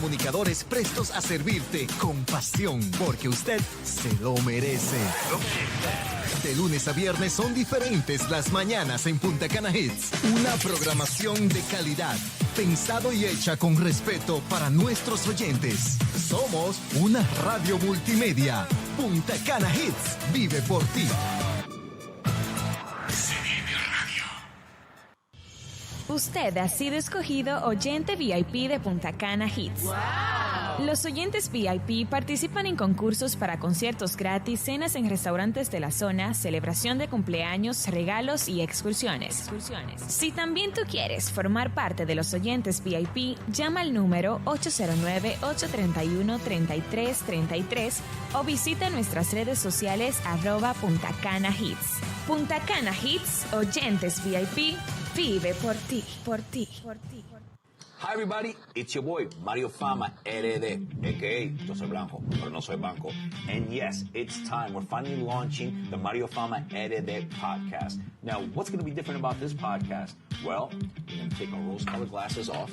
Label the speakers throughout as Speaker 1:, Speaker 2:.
Speaker 1: comunicadores prestos a servirte con pasión, porque usted se lo merece. De lunes a viernes son diferentes las mañanas en Punta Cana Hits. Una programación de calidad, pensado y hecha con respeto para nuestros oyentes. Somos una radio multimedia. Punta Cana Hits vive por ti.
Speaker 2: Usted ha sido escogido oyente VIP de Punta Cana Hits. ¡Wow! Los oyentes VIP participan en concursos para conciertos gratis, cenas en restaurantes de la zona, celebración de cumpleaños, regalos y excursiones. Si también tú quieres formar parte de los oyentes VIP, llama al número 809-831-3333 o visita nuestras redes sociales @Punta Cana Hits. Punta Cana Hits, oyentes VIP, vive por ti, por ti, por ti.
Speaker 3: Hi everybody, it's your boy Mario Fama RD, aka Yo soy blanco, pero no soy banco. And yes, it's time. We're finally launching the Mario Fama RD podcast. Now, what's going to be different about this podcast? Well, we're going to take our rose-colored glasses off.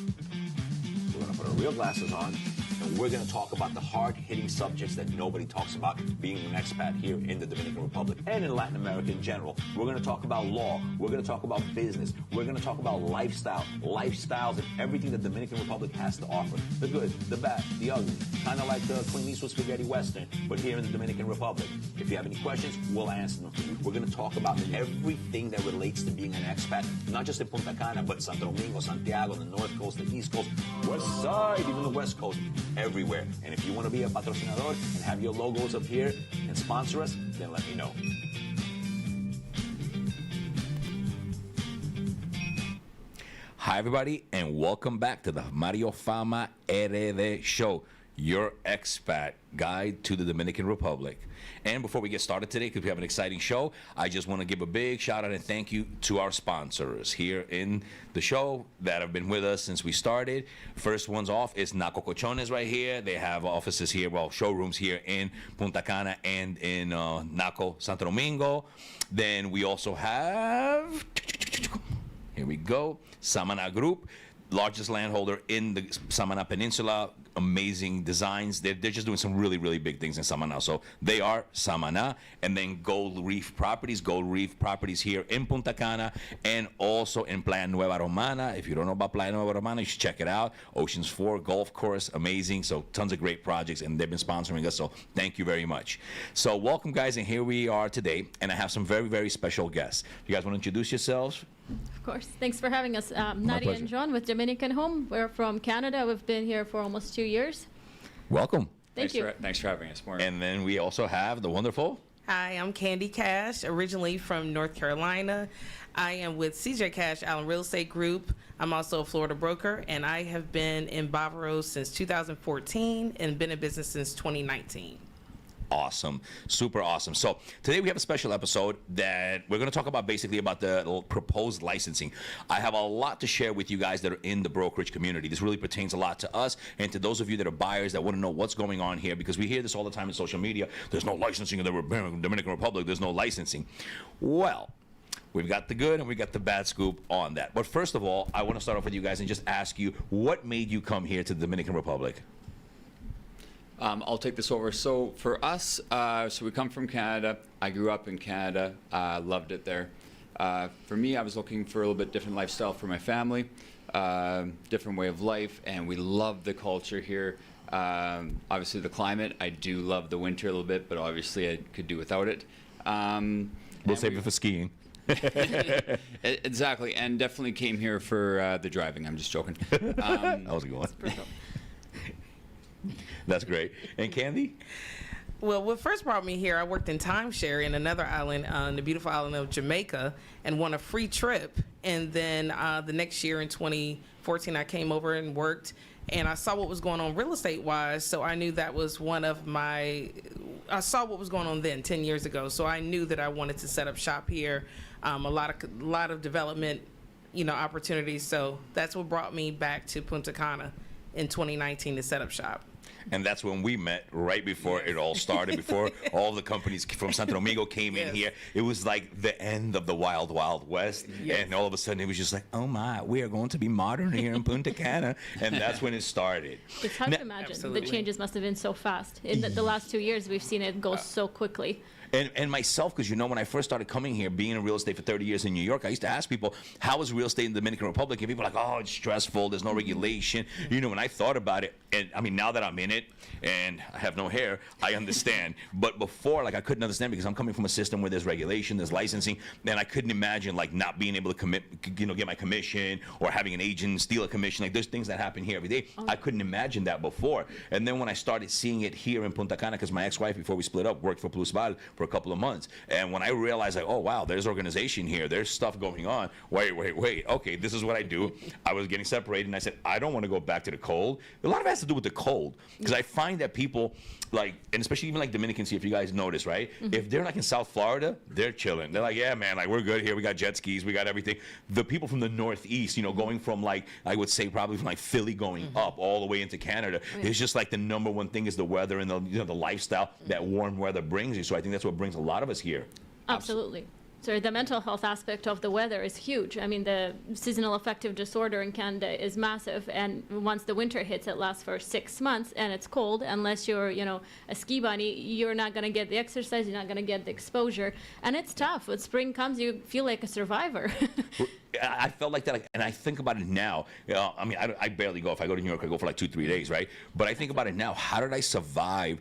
Speaker 3: We're going to put our real glasses on. And we're going to talk about the hard-hitting subjects that nobody talks about being an expat here in the Dominican Republic and in Latin America in general. We're going to talk about law. We're going to talk about business. We're going to talk about lifestyles, and everything the Dominican Republic has to offer. The good, the bad, the ugly. Kind of like the Clint Eastwood Spaghetti Western, but here in the Dominican Republic. If you have any questions, we'll answer them for you. We're going to talk about everything that relates to being an expat, not just in Punta Cana, but Santo Domingo, Santiago, the North Coast, the East Coast, West Side, even the West Coast. Everywhere. And if you want to be a patrocinador and have your logos up here and sponsor us, then let me know. Hi, everybody, and welcome back to the Mario Fama RD show, your expat guide to the Dominican Republic. And before we get started today, because we have an exciting show, I just want to give a big shout out and thank you to our sponsors here in the show that have been with us since we started. First one's off is Naco Cochones right here. They have offices here, well, showrooms here in Punta Cana and in Naco, Santo Domingo. Then we also have, here we go, Samana Group, largest landholder in the Samana Peninsula. Amazing designs. They're just doing some really, really big things in Samana. So they are Samana. And then Gold Reef Properties here in Punta Cana and also in Playa Nueva Romana. If you don't know about Playa Nueva Romana, you should check it out. Oceans 4 golf course, amazing. So tons of great projects, and they've been sponsoring us. So thank you very much. So welcome, guys, and here we are today. And I have some very, very special guests. You guys want to introduce yourselves?
Speaker 4: Of course. Thanks for having us. Nadia and John with Dominican Home. We're from Canada. We've been here for almost 2 years.
Speaker 3: Welcome.
Speaker 4: Thanks you.
Speaker 5: Thanks for having us, Mario.
Speaker 3: And then we also have the wonderful...
Speaker 6: Hi, I'm Candy Cash, originally from North Carolina. I am with CJ Cash Allen Real Estate Group. I'm also a Florida broker, and I have been in Bavaros since 2014 and been in business since 2019.
Speaker 3: Awesome. Super awesome. So today we have a special episode that we're going to talk about basically about the proposed licensing. I have a lot to share with you guys that are in the brokerage community. This really pertains a lot to us and to those of you that are buyers that want to know what's going on here, because we hear this all the time in social media. There's no licensing in the Dominican Republic. There's no licensing. Well, we've got the good and we got the bad scoop on that. But first of all, I want to start off with you guys and just ask you, what made you come here to the Dominican Republic?
Speaker 5: I'll take this over. So for us, so we come from Canada. I grew up in Canada. Loved it there. For me, I was looking for a little bit different lifestyle for my family, different way of life, and we love the culture here. Obviously, the climate. I do love the winter a little bit, but obviously I could do without it.
Speaker 3: We'll save it for skiing.
Speaker 5: Exactly, and definitely came here for the driving. I'm just joking.
Speaker 3: That was a good one. That's great. And Candy?
Speaker 6: Well, what first brought me here, I worked in timeshare in another island, the beautiful island of Jamaica, and won a free trip. And then the next year in 2014, I came over and worked, and I saw what was going on real estate-wise, so I knew that was one of my... I saw what was going on then, 10 years ago, so I knew that I wanted to set up shop here, a lot of development, opportunities. So that's what brought me back to Punta Cana in 2019 to set up shop.
Speaker 3: and that's when we met right before it all started, before all the companies from Santo Domingo came in here. It was like the end of the wild, wild west, and all of a sudden it was just like, oh my, we are going to be modern here in Punta Cana, and that's when it started.
Speaker 4: It's hard to imagine. The changes must have been so fast. In the last 2 years, we've seen it go so quickly.
Speaker 3: And myself, because when I first started coming here, being in real estate for 30 years in New York, I used to ask people, how is real estate in the Dominican Republic? And people are like, oh, it's stressful, there's no regulation. When I thought about it, and I mean, now that I'm in it, and I have no hair, I understand. But before, I couldn't understand because I'm coming from a system where there's regulation, there's licensing, and I couldn't imagine, not being able to get my commission, or having an agent steal a commission. There's things that happen here every day. I couldn't imagine that before. And then when I started seeing it here in Punta Cana, because my ex-wife, before we split up, worked for Plusval for a couple of months. And when I realized, oh, wow, there's organization here, there's stuff going on. Wait, okay, this is what I do. I was getting separated, and I said, I don't want to go back to the cold. A lot of it has to do with the cold, because I find that people, and especially even Dominicans here, if you guys notice, right? If they're in South Florida, they're chilling. They're like, yeah, man, we're good here. We got jet skis, we got everything. The people from the Northeast, going from I would say probably from Philly going up all the way into Canada, it's just the number one thing is the weather and the lifestyle that warm weather brings you. So I think that's what brings a lot of us here.
Speaker 4: Absolutely. So the mental health aspect of the weather is huge. I mean, the seasonal affective disorder in Canada is massive, and once the winter hits, it lasts for 6 months, and it's cold. Unless you're, a ski bunny, you're not going to get the exercise, you're not going to get the exposure, and it's tough. When spring comes, you feel like a survivor.
Speaker 3: I felt like that, and I think about it now. I mean, I barely go. If I go to New York, I go for 2-3 days, right? But I think about it now. How did I survive,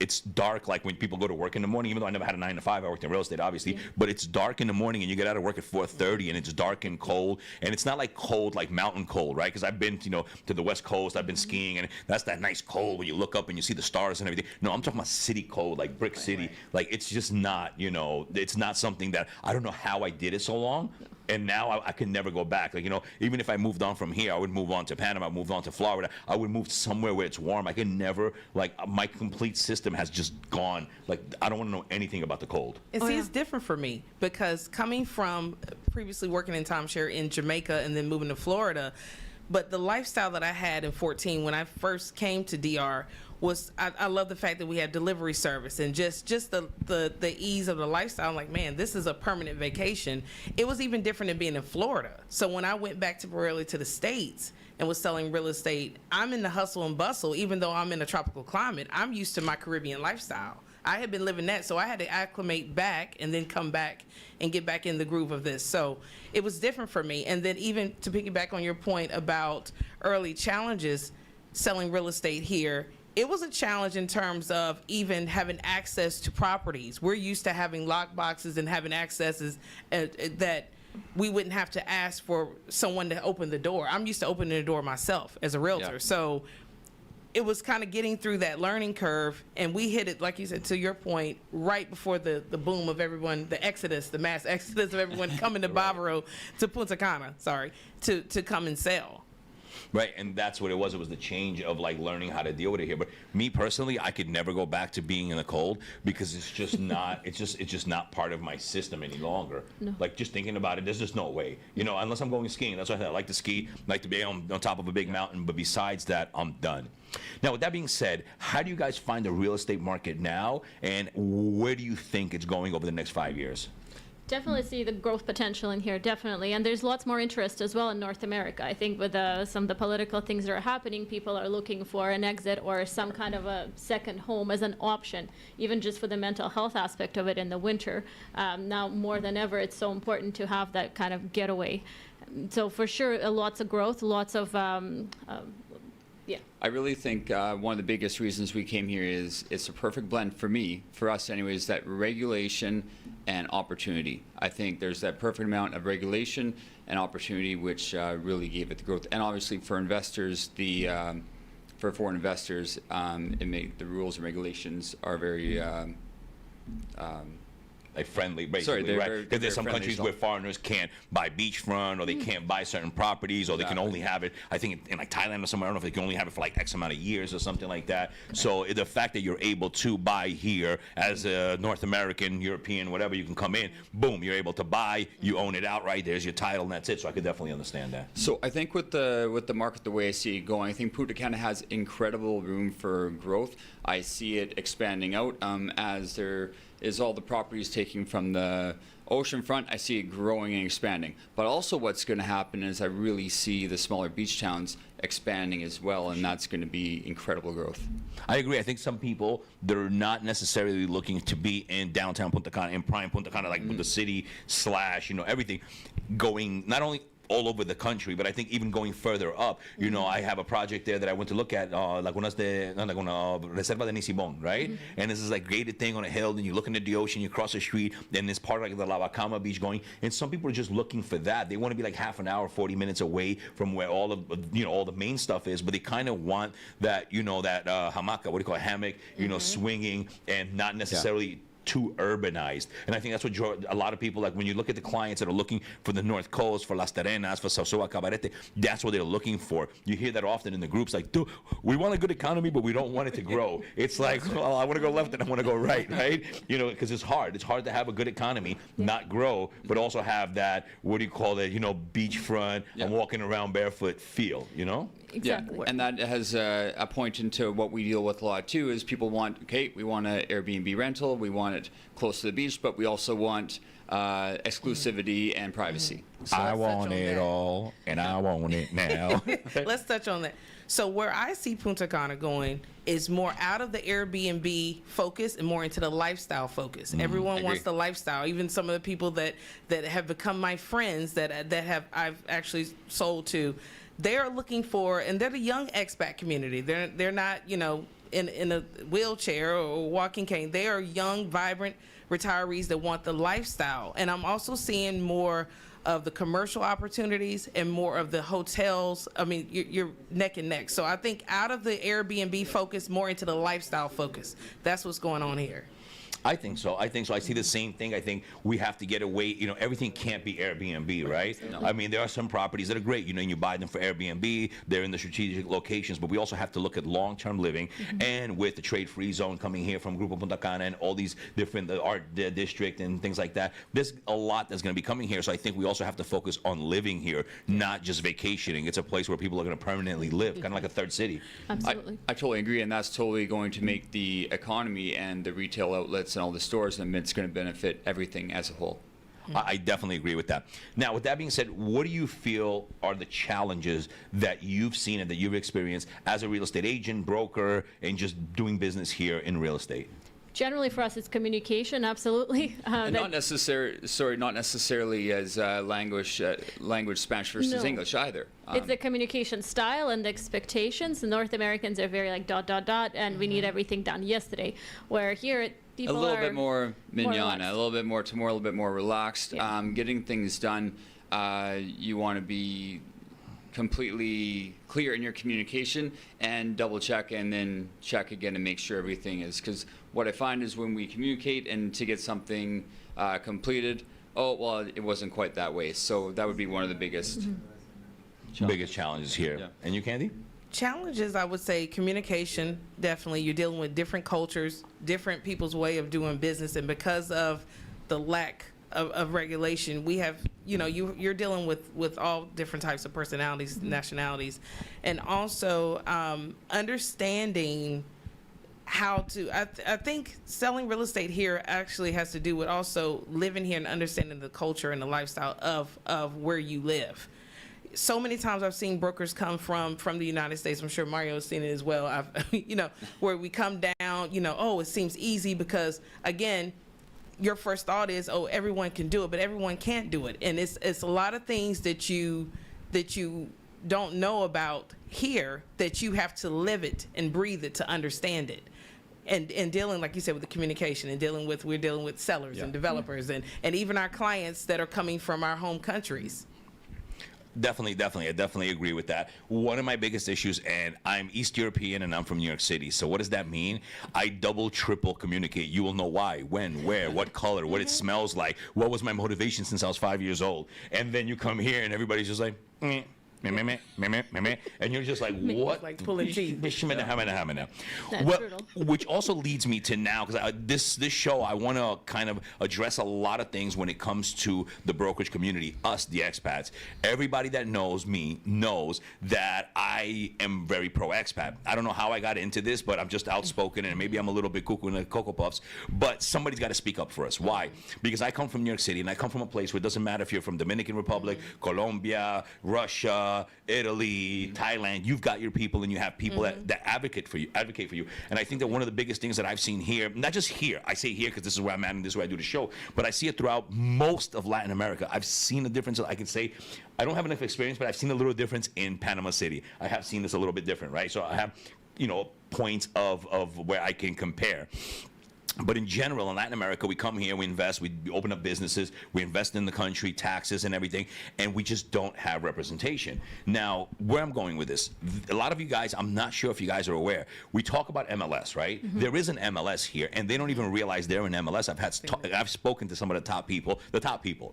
Speaker 3: it's dark when people go to work in the morning, even though I never had a 9 to 5, I worked in real estate, obviously, but it's dark in the morning and you get out of work at 4:30 and it's dark and cold, and it's not cold mountain cold, right? Because I've been, to the West Coast, I've been skiing, and that's that nice cold when you look up and you see the stars and everything. No, I'm talking about city cold, Brick City. It's just not, it's not something that, I don't know how I did it so long. And now I can never go back. Even if I moved on from here, I would move on to Panama, moved on to Florida. I would move somewhere where it's warm. I can never, my complete system has just gone. I don't want to know anything about the cold.
Speaker 6: And see, it's different for me because coming from previously working in timeshare in Jamaica and then moving to Florida, but the lifestyle that I had in 14 when I first came to DR was, I love the fact that we had delivery service and just the ease of the lifestyle. I'm like, man, this is a permanent vacation. It was even different than being in Florida. So when I went back temporarily to the States and was selling real estate, I'm in the hustle and bustle. Even though I'm in a tropical climate, I'm used to my Caribbean lifestyle. I had been living that, so I had to acclimate back and then come back and get back in the groove of this. So it was different for me. And then even to piggyback on your point about early challenges selling real estate here, it was a challenge in terms of even having access to properties. We're used to having lock boxes and having accesses that we wouldn't have to ask for someone to open the door. I'm used to opening the door myself as a realtor.
Speaker 5: Yeah.
Speaker 6: So it was kind of getting through that learning curve, and we hit it, like you said, to your point, right before the boom of everyone, the mass exodus of everyone coming to Bávaro, to Punta Cana, to come and sell.
Speaker 3: Right, and that's what it was. It was the change of learning how to deal with it here. But me personally, I could never go back to being in the cold because it's just not. it's just not part of my system any longer. No. Just thinking about it, there's just no way. Unless I'm going skiing. That's why I like to ski. I like to be on top of a big mountain. But besides that, I'm done. Now, with that being said, how do you guys find the real estate market now, and where do you think it's going over the next 5 years?
Speaker 4: Definitely see the growth potential in here, definitely. And there's lots more interest as well in North America. I think with some of the political things that are happening, people are looking for an exit or some kind of a second home as an option, even just for the mental health aspect of it in the winter. Now, more than ever, it's so important to have that kind of getaway. So for sure, lots of growth, lots of
Speaker 5: I really think one of the biggest reasons we came here is it's a perfect blend for us anyways, that regulation and opportunity. I think there's that perfect amount of regulation and opportunity which really gave it the growth. And obviously for investors, for foreign investors, the rules and regulations are very
Speaker 3: like friendly, basically,
Speaker 5: they're
Speaker 3: right?
Speaker 5: very-
Speaker 3: Because there's
Speaker 5: they're
Speaker 3: some
Speaker 5: friendly
Speaker 3: countries
Speaker 5: as well.
Speaker 3: where foreigners can't buy beachfront, or they can't buy certain properties, or they can only have it. I think in like Thailand or somewhere, I don't know if they can only have it for like X amount of years or something like that. So the fact that you're able to buy here as a North American, European, whatever, you can come in, boom, you're able to buy, you own it outright. There's your title, and that's it. So I could definitely understand that.
Speaker 5: So I think with the market, the way I see it going, I think Punta Cana has incredible room for growth. I see it expanding out as there is all the properties taking from the ocean front. I see it growing and expanding. But also what's going to happen is I really see the smaller beach towns expanding as well, and that's going to be incredible growth.
Speaker 3: I agree. I think some people, they're not necessarily looking to be in downtown Punta Cana, in prime Punta Cana, like the city / everything, going not only all over the country, but I think even going further up, I have a project there that I went to look at, Reserva de Nisibon, right? And this is like gated thing on a hill, and you look into the ocean, you cross the street, then this part like the Lavacama beach going, and some people are just looking for that. They want to be like half an hour, 40 minutes away from where all of, all the main stuff is, but they kind of want that, that hamaca, what do you call it, hammock, swinging, and not necessarily too urbanized. And I think that's what a lot of people, like when you look at the clients that are looking for the North Coast, for Las Terrenas, for Sausoa, Cabarete, that's what they're looking for. You hear that often in the groups, like, dude, we want a good economy, but we don't want it to grow. It's like, well, I want to go left and I want to go right, right? Because it's hard. It's hard to have a good economy, not grow, but also have that, what do you call it, beachfront, I'm walking around barefoot feel,
Speaker 4: Exactly.
Speaker 5: Yeah, and that has a point into what we deal with a lot too. Is people want, we want an Airbnb rental, we want it close to the beach, but we also want exclusivity and privacy.
Speaker 6: So
Speaker 3: I
Speaker 6: let's
Speaker 3: want
Speaker 6: touch on
Speaker 3: it
Speaker 6: that.
Speaker 3: all, and I want it now.
Speaker 6: Let's touch on that. So where I see Punta Cana going is more out of the Airbnb focus and more into the lifestyle focus. Everyone wants the lifestyle. Even some of the people that have become my friends that I've actually sold to, they're looking for, and they're the young expat community. They're not in a wheelchair or walking cane. They are young, vibrant retirees that want the lifestyle. And I'm also seeing more of the commercial opportunities and more of the hotels. I mean, you're neck and neck. So I think out of the Airbnb focus, more into the lifestyle focus. That's what's going on here.
Speaker 3: I think so. I see the same thing. I think we have to get away. Everything can't be Airbnb, right? No. I mean, there are some properties that are great. You buy them for Airbnb. They're in the strategic locations, but we also have to look at long-term living. And with the trade-free zone coming here from Grupo Punta Cana and all these different art district and things like that, there's a lot that's going to be coming here. So I think we also have to focus on living here, not just vacationing. It's a place where people are going to permanently live, kind of like a third city.
Speaker 4: Absolutely.
Speaker 5: I totally agree, and that's totally going to make the economy and the retail outlets and all the stores, and it's going to benefit everything as a whole.
Speaker 3: I definitely agree with that. Now, with that being said, what do you feel are the challenges that you've seen and that you've experienced as a real estate agent, broker, and just doing business here in real estate?
Speaker 4: Generally, for us, it's communication. Absolutely.
Speaker 5: And not necessarily as language Spanish versus English either.
Speaker 4: It's the communication style and the expectations. The North Americans are very like ... and we need everything done yesterday. Where here, people
Speaker 5: a little
Speaker 4: are
Speaker 5: bit more manana,
Speaker 4: relaxed.
Speaker 5: a little bit more relaxed.
Speaker 4: Yeah.
Speaker 5: Getting things done, you want to be completely clear in your communication and double check and then check again and make sure everything is, because what I find is when we communicate and to get something completed, it wasn't quite that way. So that would be one of the biggest
Speaker 3: challenges here.
Speaker 5: Yeah.
Speaker 3: And you, Candy?
Speaker 6: Challenges, I would say communication, definitely. You're dealing with different cultures, different people's way of doing business, and because of the lack of regulation, we have, you're dealing with all different types of personalities, nationalities, and also understanding how to, I think selling real estate here actually has to do with also living here and understanding the culture and the lifestyle of where you live. So many times I've seen brokers come from the United States. I'm sure Mario has seen it as well. Where we come down, it seems easy because, again, your first thought is, everyone can do it, but everyone can't do it. And it's a lot of things that you don't know about here that you have to live it and breathe it to understand it. And dealing, like you said, with the communication and we're dealing with sellers and developers and even our clients that are coming from our home countries.
Speaker 3: Definitely. I definitely agree with that. One of my biggest issues, and I'm East European and I'm from New York City. So what does that mean? I double, triple communicate. You will know why, when, where, what color, what it smells like, what was my motivation since I was 5 years old. And then you come here and everybody's just like, and you're just like, what?
Speaker 6: Like pulling teeth.
Speaker 3: Which also leads me to now, because this show, I want to kind of address a lot of things when it comes to the brokerage community, us, the expats. Everybody that knows me knows that I am very pro-expat. I don't know how I got into this, but I'm just outspoken, and maybe I'm a little bit cuckoo in the Cocoa Puffs, but somebody's got to speak up for us. Why? Because I come from New York City, and I come from a place where it doesn't matter if you're from Dominican Republic, Colombia, Russia, Italy, Thailand. You've got your people, and you have people that advocate for you. And I think that one of the biggest things that I've seen here, not just here, I say here because this is where I'm at and this is where I do the show, but I see it throughout most of Latin America. I've seen the difference. I can say I don't have enough experience, but I've seen a little difference in Panama City. I have seen this a little bit different, right? So I have, points of where I can compare. But in general, in Latin America, we come here, we invest, we open up businesses, we invest in the country, taxes and everything, and we just don't have representation. Now, where I'm going with this, a lot of you guys, I'm not sure if you guys are aware, we talk about MLS, right? There is an MLS here, and they don't even realize they're an MLS. I've spoken to some of the top people,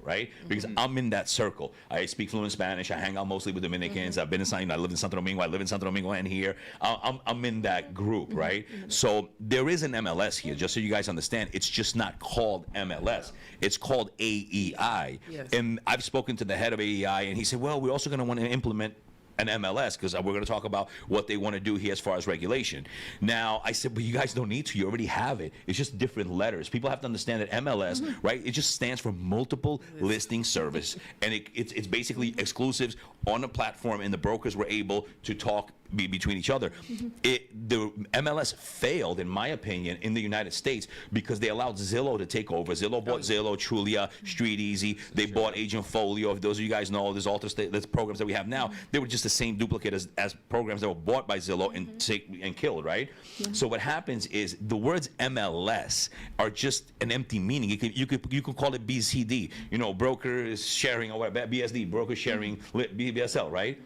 Speaker 3: right? Because I'm in that circle. I speak fluent Spanish. I hang out mostly with Dominicans. I've been in I live in Santo Domingo. I live in Santo Domingo and here. I'm in that group, right? So there is an MLS here, just so you guys understand. It's just not called MLS. It's called AEI. Yes. And I've spoken to the head of AEI, and he said, well, we're also going to want to implement an MLS, because we're going to talk about what they want to do here as far as regulation. Now, I said, but you guys don't need to. You already have it. It's just different letters. People have to understand that MLS, right, it just stands for multiple listing service. And it's basically exclusives on the platform, and the brokers were able to talk between each other. The MLS failed, in my opinion, in the United States because they allowed Zillow to take over. Zillow bought Zillow, Trulia, Street Easy. They bought Agent Folio. If those of you guys know, there's programs that we have now. They were just the same duplicate as programs that were bought by Zillow and killed, right? So what happens is the words MLS are just an empty meaning. You could call it BCD, broker sharing, or whatever, BSD, broker sharing, BSL, right?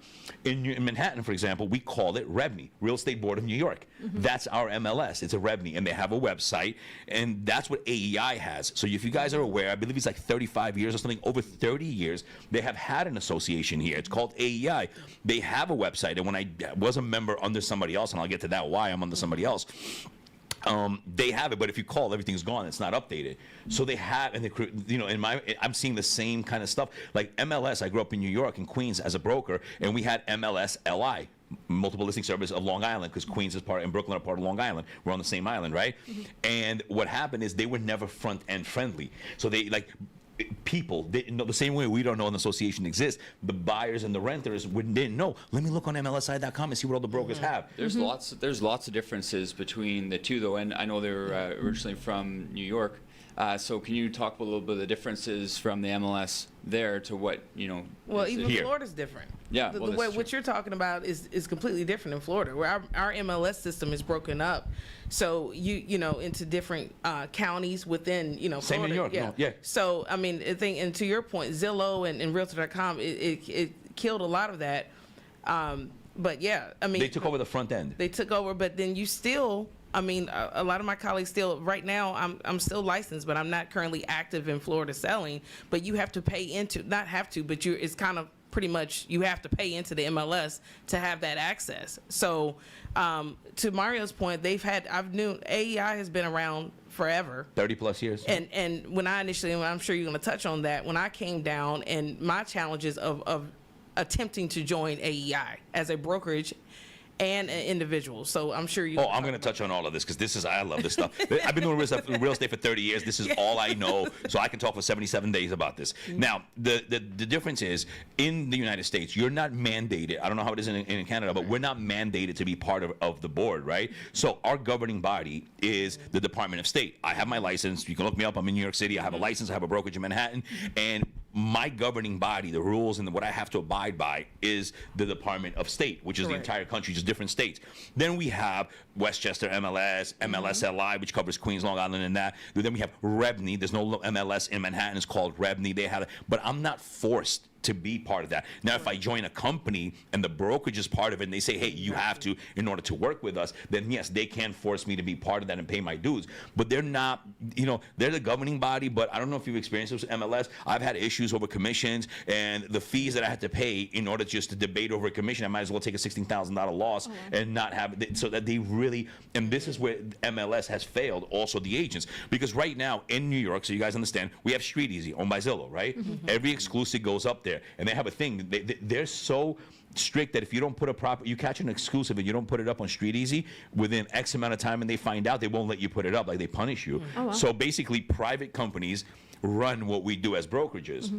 Speaker 3: In Manhattan, for example, we call it REBNY, Real Estate Board of New York. That's our MLS. It's a REBNY, and they have a website, and that's what AEI has. So if you guys are aware, I believe it's like 35 years or something, over 30 years, they have had an association here. It's called AEI. They have a website, and when I was a member under somebody else, and I'll get to that why I'm under somebody else, they have it, but if you call, everything's gone. It's not updated. So they have, and I'm seeing the same kind of stuff. Like MLS, I grew up in New York, in Queens, as a broker, and we had MLS LI, multiple listing service of Long Island, because Queens is part and Brooklyn are part of Long Island. We're on the same island, right? And what happened is they were never front end friendly. So they people didn't know, the same way we don't know an association exists. The buyers and the renters didn't know. Let me look on MLSI.com and see what all the brokers have.
Speaker 5: There's lots of differences between the two, though, and I know they were originally from New York. So can you talk a little bit of the differences from the MLS there to what,
Speaker 6: Well, even
Speaker 3: here.
Speaker 6: Florida's different.
Speaker 5: Yeah.
Speaker 6: The way what you're talking about is completely different in Florida, where our MLS system is broken up. So into different counties within Florida.
Speaker 3: Same in New York.
Speaker 6: Yeah.
Speaker 3: No, yeah.
Speaker 6: So I mean, I think, and to your point, Zillow and Realtor.com, it killed a lot of that. But yeah, I mean,
Speaker 3: They took over the front end.
Speaker 6: They took over, but then you still. I mean, a lot of my colleagues still, right now, I'm still licensed, but I'm not currently active in Florida selling. But you have to pay into, not have to, but it's kind of pretty much, you have to pay into the MLS to have that access. So to Mario's point, AEI has been around forever.
Speaker 3: 30 plus years.
Speaker 6: And when I initially, and I'm sure you're going to touch on that, when I came down and my challenges of attempting to join AEI as a brokerage and an individual. So I'm sure you.
Speaker 3: Oh, I'm going to touch on all of this because I love this stuff. I've been doing real estate for 30 years. This is all I know, so I can talk for 77 days about this. Now, the difference is, in the United States, you're not mandated. I don't know how it is in Canada, but we're not mandated to be part of the board, right? So our governing body is the Department of State. I have my license. You can look me up. I'm in New York City. I have a license. I have a brokerage in Manhattan, and my governing body, the rules and what I have to abide by, is the Department of State, which is the entire country, just different states. Then we have Westchester MLS, MLSLI, which covers Queens, Long Island, and that. Then we have REBNY. There's no MLS in Manhattan. It's called REBNY. But I'm not forced to be part of that. Now, if I join a company and the brokerage is part of it and they say, hey, you have to, in order to work with us, then yes, they can force me to be part of that and pay my dues. But they're not, they're the governing body, but I don't know if you've experienced this with MLS. I've had issues over commissions and the fees that I had to pay in order just to debate over a commission. I might as well take a $16,000 loss and not have it, so that they really, and this is where MLS has failed, also the agents. Because right now in New York, so you guys understand, we have Street Easy owned by Zillow, right? Every exclusive goes up there. And they have a thing. They're so strict that if you don't put you catch an exclusive and you don't put it up on Street Easy within X amount of time and they find out, they won't let you put it up. Like, they punish you. So basically, private companies run what we do as brokerages.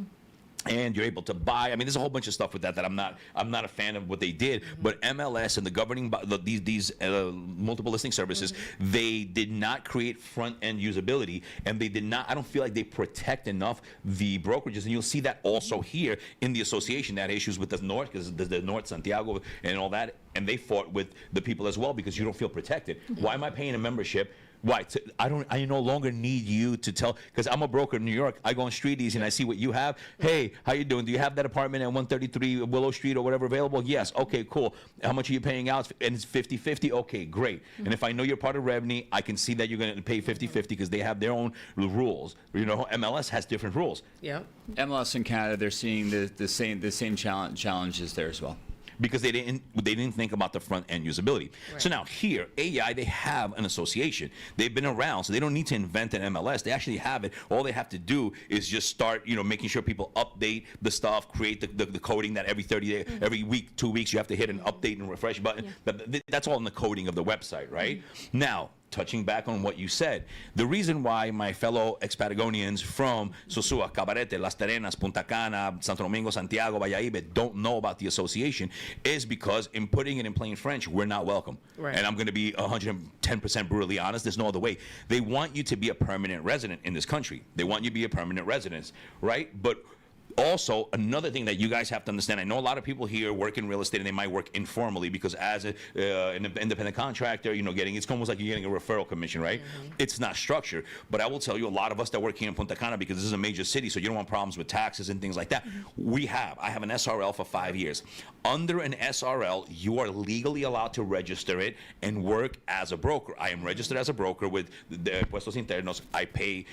Speaker 3: And you're able to buy. I mean, there's a whole bunch of stuff with that I'm not a fan of what they did. But MLS and the governing these multiple listing services, they did not create front end usability, and they did not. I don't feel like they protect enough the brokerages, and you'll see that also here in the association. That issues with the North, because the North, Santiago, and all that, and they fought with the people as well because you don't feel protected. Why am I paying a membership? Why? I no longer need you to tell, because I'm a broker in New York. I go on Street Easy and I see what you have. Hey, how you doing? Do you have that apartment at 133 Willow Street or whatever available? Yes. Okay, cool. How much are you paying out? And it's 50-50. Okay, great. And if I know you're part of Revenue, I can see that you're going to pay 50-50 because they have their own rules. MLS has different rules.
Speaker 6: Yeah.
Speaker 5: MLS in Canada, they're seeing the same challenges there as well.
Speaker 3: Because they didn't think about the front end usability. So now here, AEI, they have an association. They've been around, so they don't need to invent an MLS. They actually have it. All they have to do is just start, making sure people update the stuff, create the coding that every 30 days, every week, 2 weeks, you have to hit an update and refresh button. That's all in the coding of the website, right? Now, touching back on what you said, the reason why my fellow Expatagonians from Sosúa, Cabarete, Las Terrenas, Punta Cana, Santo Domingo, Santiago, Valladolid don't know about the association is because, in putting it in plain French, we're not welcome. And I'm going to be 110% brutally honest. There's no other way. They want you to be a permanent resident in this country. They want you to be a permanent resident, right? But also, another thing that you guys have to understand, I know a lot of people here work in real estate and they might work informally because as an independent contractor, it's almost like you're getting a referral commission, right? It's not structured. But I will tell you, a lot of us that work here in Punta Cana, because this is a major city, so you don't want problems with taxes and things like that. I have an SRL for 5 years. Under an SRL, you are legally allowed to register it and work as a broker. I am registered as a broker with the Puestos Internos. I pay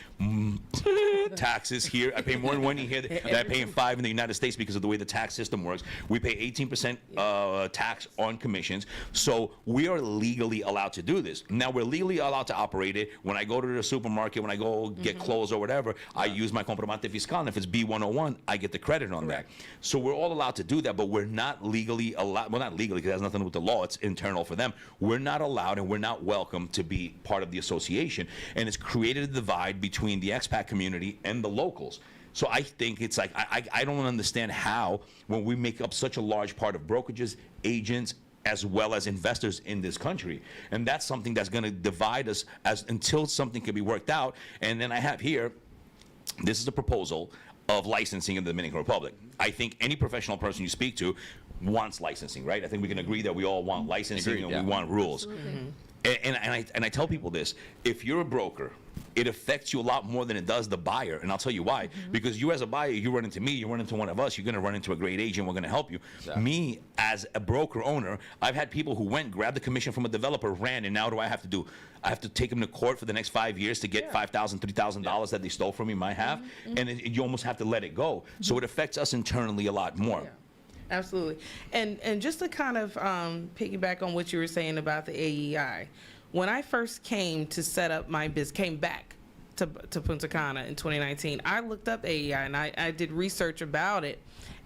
Speaker 3: taxes here. I pay more money here than I pay in 5 in the United States because of the way the tax system works. We pay 18% tax on commissions. So we are legally allowed to do this. Now, we're legally allowed to operate it. When I go to the supermarket, when I go get clothes or whatever, I use my comprobante fiscal. And if it's B101, I get the credit on that. So we're all allowed to do that, but we're not legally allowed. Well, not legally, because it has nothing to do with the law. It's internal for them. We're not allowed and we're not welcome to be part of the association. And it's created a divide between the expat community and the locals. So I think it's like, I don't understand how, when we make up such a large part of brokerages, agents, as well as investors in this country. And that's something that's going to divide us until something can be worked out. And then I have here, this is a proposal of licensing in the Dominican Republic. I think any professional person you speak to wants licensing, right? I think we can agree that we all want licensing and we want rules. And I tell people this, if you're a broker, it affects you a lot more than it does the buyer. And I'll tell you why. Because you as a buyer, you run into me, you run into one of us, you're going to run into a great agent, we're going to help you. Me, as a broker owner, I've had people who went, grabbed the commission from a developer, ran, and now what do I have to do? I have to take them to court for the next 5 years to get $5,000, $3,000 that they stole from me, might have. And you almost have to let it go. So it affects us internally a lot more.
Speaker 6: Absolutely. And just to kind of piggyback on what you were saying about the AEI, when I first came to set up my business, came back to Punta Cana in 2019, I looked up AEI and I did research about it.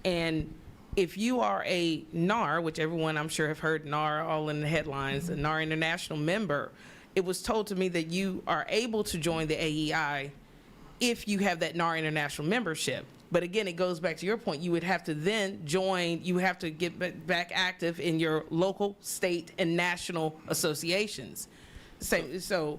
Speaker 6: And if you are a NAR, which everyone I'm sure have heard NAR all in the headlines, a NAR International member, it was told to me that you are able to join the AEI if you have that NAR International membership. But again, it goes back to your point. You would have to then join, you have to get back active in your local, state, and national associations. So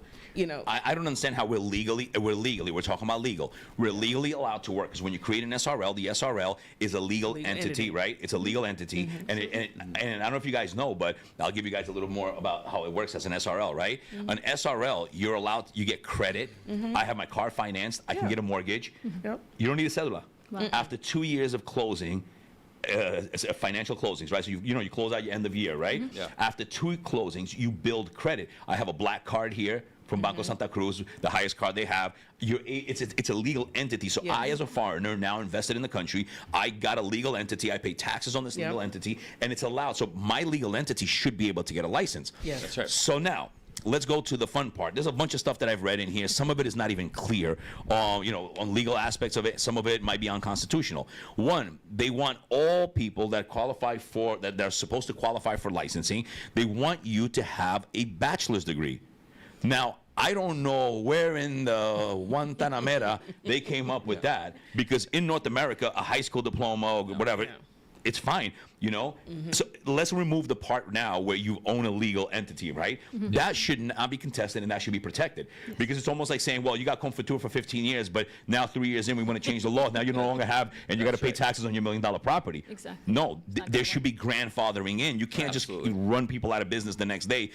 Speaker 3: I don't understand how we're talking about legal. We're legally allowed to work, because when you create an SRL, the SRL is a legal entity, right? It's a legal entity. And I don't know if you guys know, but I'll give you guys a little more about how it works as an SRL, right? An SRL, you get credit. I have my car financed. I can get a mortgage. You don't need a cedula. After 2 years of closing, financial closings, right? So you close out your end of year, right?
Speaker 5: Yeah.
Speaker 3: After 2 closings, you build credit. I have a black card here from Banco Santa Cruz, the highest card they have. It's a legal entity. So I, as a foreigner, now invested in the country, I got a legal entity. I pay taxes on this legal entity, and it's allowed. So my legal entity should be able to get a license.
Speaker 6: Yes.
Speaker 5: That's right.
Speaker 3: So now, let's go to the fun part. There's a bunch of stuff that I've read in here. Some of it is not even clear, on legal aspects of it. Some of it might be unconstitutional. One, they want all people that qualify that they're supposed to qualify for licensing. They want you to have a bachelor's degree. Now, I don't know where in the Guantanamera they came up with that, because in North America, a high school diploma or whatever, it's fine, So let's remove the part now where you own a legal entity, right? That should not be contested, and that should be protected, because it's almost like saying, well, you got Confitur for 15 years, but now 3 years in, we want to change the law. Now you no longer have, and you got to pay taxes on your $1 million property.
Speaker 4: Exactly.
Speaker 3: No, there should be grandfathering in. You can't just run people out of business the next day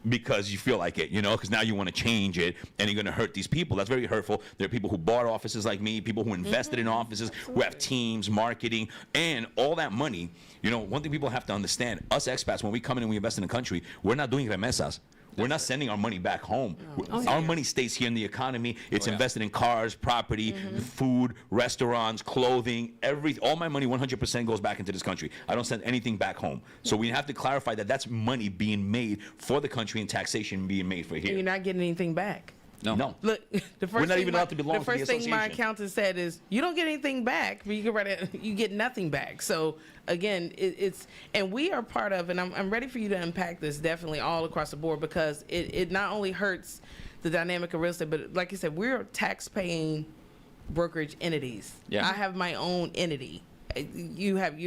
Speaker 3: because you feel like it, because now you want to change it and you're going to hurt these people. That's very hurtful. There are people who bought offices like me, people who invested in offices, who have teams, marketing, and all that money. One thing people have to understand, us expats, when we come in and we invest in the country, we're not doing remesas. We're not sending our money back home. Our money stays here in the economy. It's invested in cars, property, food, restaurants, clothing, all my money 100% goes back into this country. I don't send anything back home. So we have to clarify that that's money being made for the country and taxation being made for here.
Speaker 6: And you're not getting anything back.
Speaker 3: No.
Speaker 6: Look, the first
Speaker 3: We're not
Speaker 6: thing
Speaker 3: even allowed to belong to the
Speaker 6: first thing my
Speaker 3: association.
Speaker 6: accountant said is, you don't get anything back, but you get nothing back. So again, and we are part of, and I'm ready for you to unpack this definitely all across the board, because it not only hurts the dynamic of real estate, but like you said, we're tax-paying brokerage entities.
Speaker 5: Yeah.
Speaker 6: I have my own entity. You have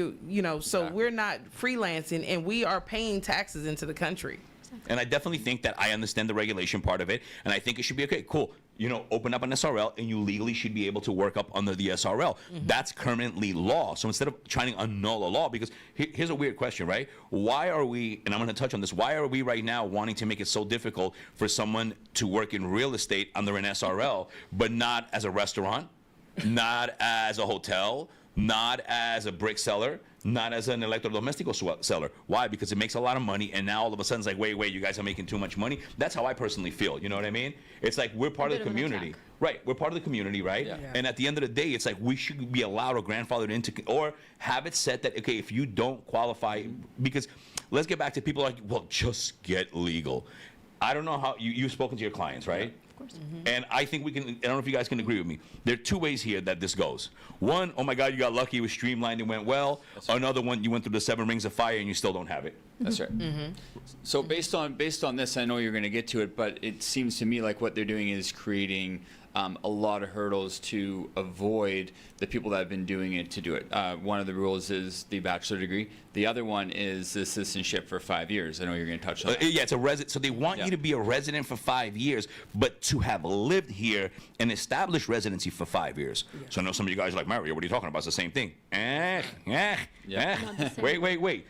Speaker 6: so we're not freelancing, and we are paying taxes into the country.
Speaker 3: And I definitely think that I understand the regulation part of it, and I think it should be okay. Cool. Open up an SRL, and you legally should be able to work up under the SRL. That's currently law. So instead of trying to annul a law, because here's a weird question, right? Why are we, and I'm going to touch on this, why are we right now wanting to make it so difficult for someone to work in real estate under an SRL, but not as a restaurant, not as a hotel, not as a brick seller, not as an electrodomestico seller? Why? Because it makes a lot of money, and now all of a sudden it's like, wait, you guys are making too much money. That's how I personally feel. You know what I mean? It's like we're part of the community. Right, we're part of the community, right?
Speaker 5: Yeah.
Speaker 3: And at the end of the day, it's like we should be allowed or grandfathered into, or have it set that, okay, if you don't qualify, because let's get back to people like, well, just get legal. I don't know how, you've spoken to your clients, right?
Speaker 4: Of course.
Speaker 3: And I think I don't know if you guys can agree with me. There are 2 ways here that this goes. One, oh my God, you got lucky, it was streamlined, it went well. Another one, you went through the 7 rings of fire and you still don't have it.
Speaker 5: That's right. So based on this, I know you're going to get to it, but it seems to me like what they're doing is creating a lot of hurdles to avoid the people that have been doing it to do it. One of the rules is the bachelor degree. The other one is the citizenship for 5 years. I know you're going to touch on that.
Speaker 3: Yeah, it's a resident. So they want you to be a resident for 5 years, but to have lived here and established residency for 5 years. So I know some of you guys are like, Mario, what are you talking about? It's the same thing. Wait.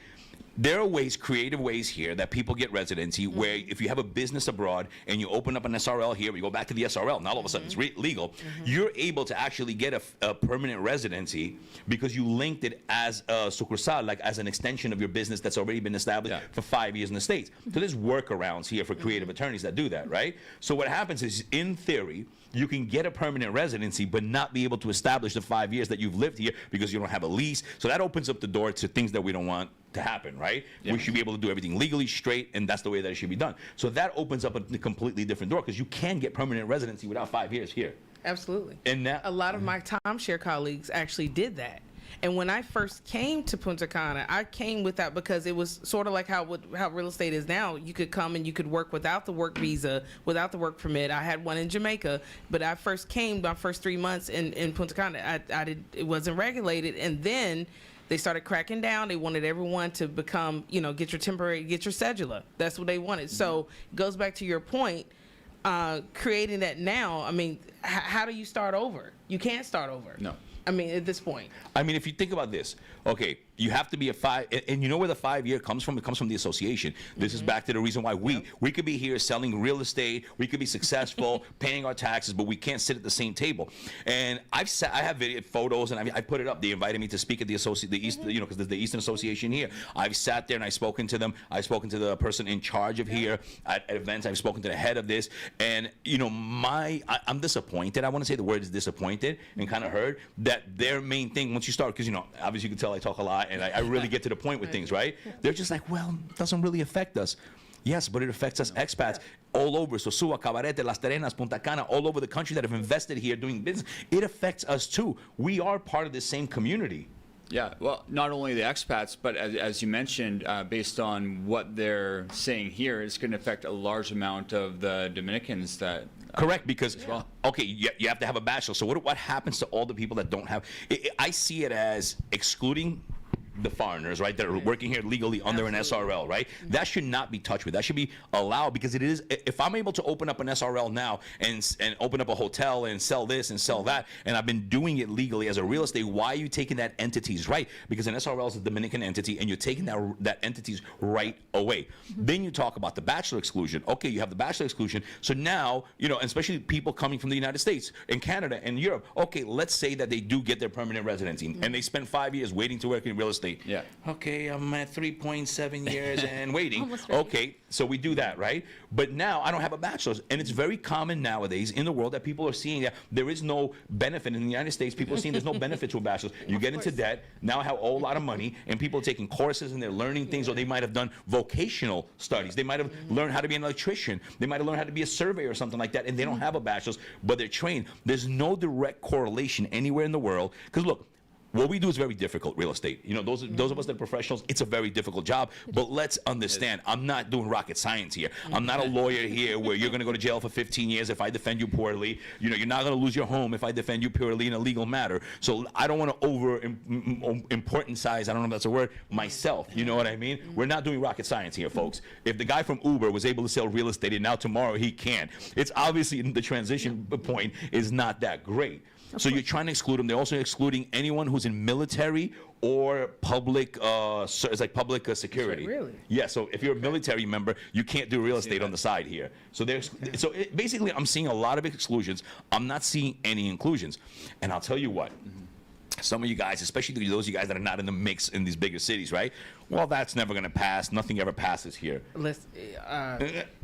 Speaker 3: There are ways, creative ways here that people get residency where if you have a business abroad and you open up an SRL here, we go back to the SRL, now all of a sudden it's legal, you're able to actually get a permanent residency because you linked it as a sucursal, like as an extension of your business that's already been established for 5 years in the States. So there's workarounds here for creative attorneys that do that, right? So what happens is, in theory, you can get a permanent residency but not be able to establish the 5 years that you've lived here because you don't have a lease. So that opens up the door to things that we don't want to happen, right? We should be able to do everything legally straight, and that's the way that it should be done. So that opens up a completely different door because you can get permanent residency without 5 years here.
Speaker 6: Absolutely.
Speaker 3: And that,
Speaker 6: a lot of my timeshare colleagues actually did that. And when I first came to Punta Cana, I came without, because it was sort of like how real estate is now. You could come and you could work without the work visa, without the work permit. I had one in Jamaica, but I first came my first 3 months in Punta Cana. It wasn't regulated, and then they started cracking down. They wanted everyone to become, get your cedula. That's what they wanted. So it goes back to your point, creating that now. I mean, how do you start over? You can't start over.
Speaker 5: No.
Speaker 6: I mean, at this point.
Speaker 3: I mean, if you think about this, okay, you have to be a 5, and you know where the 5-year comes from? It comes from the association. This is back to the reason why we could be here selling real estate, we could be successful, paying our taxes, but we can't sit at the same table. And I have video photos, and I put it up. They invited me to speak at the East, because there's the Eastern Association here. I've sat there and I've spoken to them. I've spoken to the person in charge of here at events. I've spoken to the head of this, and I'm disappointed. I want to say the word is disappointed, and kind of heard that their main thing once you start, because obviously you can tell I talk a lot. And I really get to the point with things, right? They're just like, well, it doesn't really affect us. Yes, but it affects us expats all over. Sosúa, Cabarete, Las Terrenas, Punta Cana, all over the country that have invested here doing business. It affects us too. We are part of the same community.
Speaker 5: Yeah, well, not only the expats, but as you mentioned, based on what they're saying here, it's going to affect a large amount of the Dominicans that...
Speaker 3: Correct, because, okay, you have to have a bachelor. So what happens to all the people that don't have... I see it as excluding the foreigners, right, that are working here legally under an SRL, right? That should not be touched with. That should be allowed, because it is, if I'm able to open up an SRL now and open up a hotel and sell this and sell that, and I've been doing it legally as a real estate, why are you taking that entity's right? Because an SRL is a Dominican entity, and you're taking that entity's right away. Then you talk about the bachelor exclusion. Okay, you have the bachelor exclusion, so now, and especially people coming from the United States and Canada and Europe, okay, let's say that they do get their permanent residency, and they spend 5 years waiting to work in real estate.
Speaker 5: Yeah.
Speaker 3: Okay, I'm at 3.7 years and waiting. Okay, so we do that, right? But now I don't have a bachelor's, and it's very common nowadays in the world that people are seeing that there is no benefit in the United States. People are seeing there's no benefit to a bachelor's. You get into debt. Now I have a whole lot of money, and people are taking courses and they're learning things, or they might have done vocational studies. They might have learned how to be an electrician. They might have learned how to be a surveyor or something like that, and they don't have a bachelor's, but they're trained. There's no direct correlation anywhere in the world, because look, what we do is very difficult, real estate. Those of us that are professionals, it's a very difficult job. But let's understand, I'm not doing rocket science here. I'm not a lawyer here where you're going to go to jail for 15 years if I defend you poorly. You're not going to lose your home if I defend you purely in a legal matter. So I don't want to importancize, I don't know if that's a word, myself. You know what I mean? We're not doing rocket science here, folks. If the guy from Uber was able to sell real estate and now tomorrow he can't, it's obviously the transition point is not that great. So you're trying to exclude them. They're also excluding anyone who's in military or public, it's like public security.
Speaker 6: Really?
Speaker 3: Yeah, so if you're a military member, you can't do real estate on the side here. So basically, I'm seeing a lot of exclusions. I'm not seeing any inclusions. And I'll tell you what. Some of you guys, especially those of you guys that are not in the mix in these bigger cities, right? Well, that's never going to pass. Nothing ever passes here.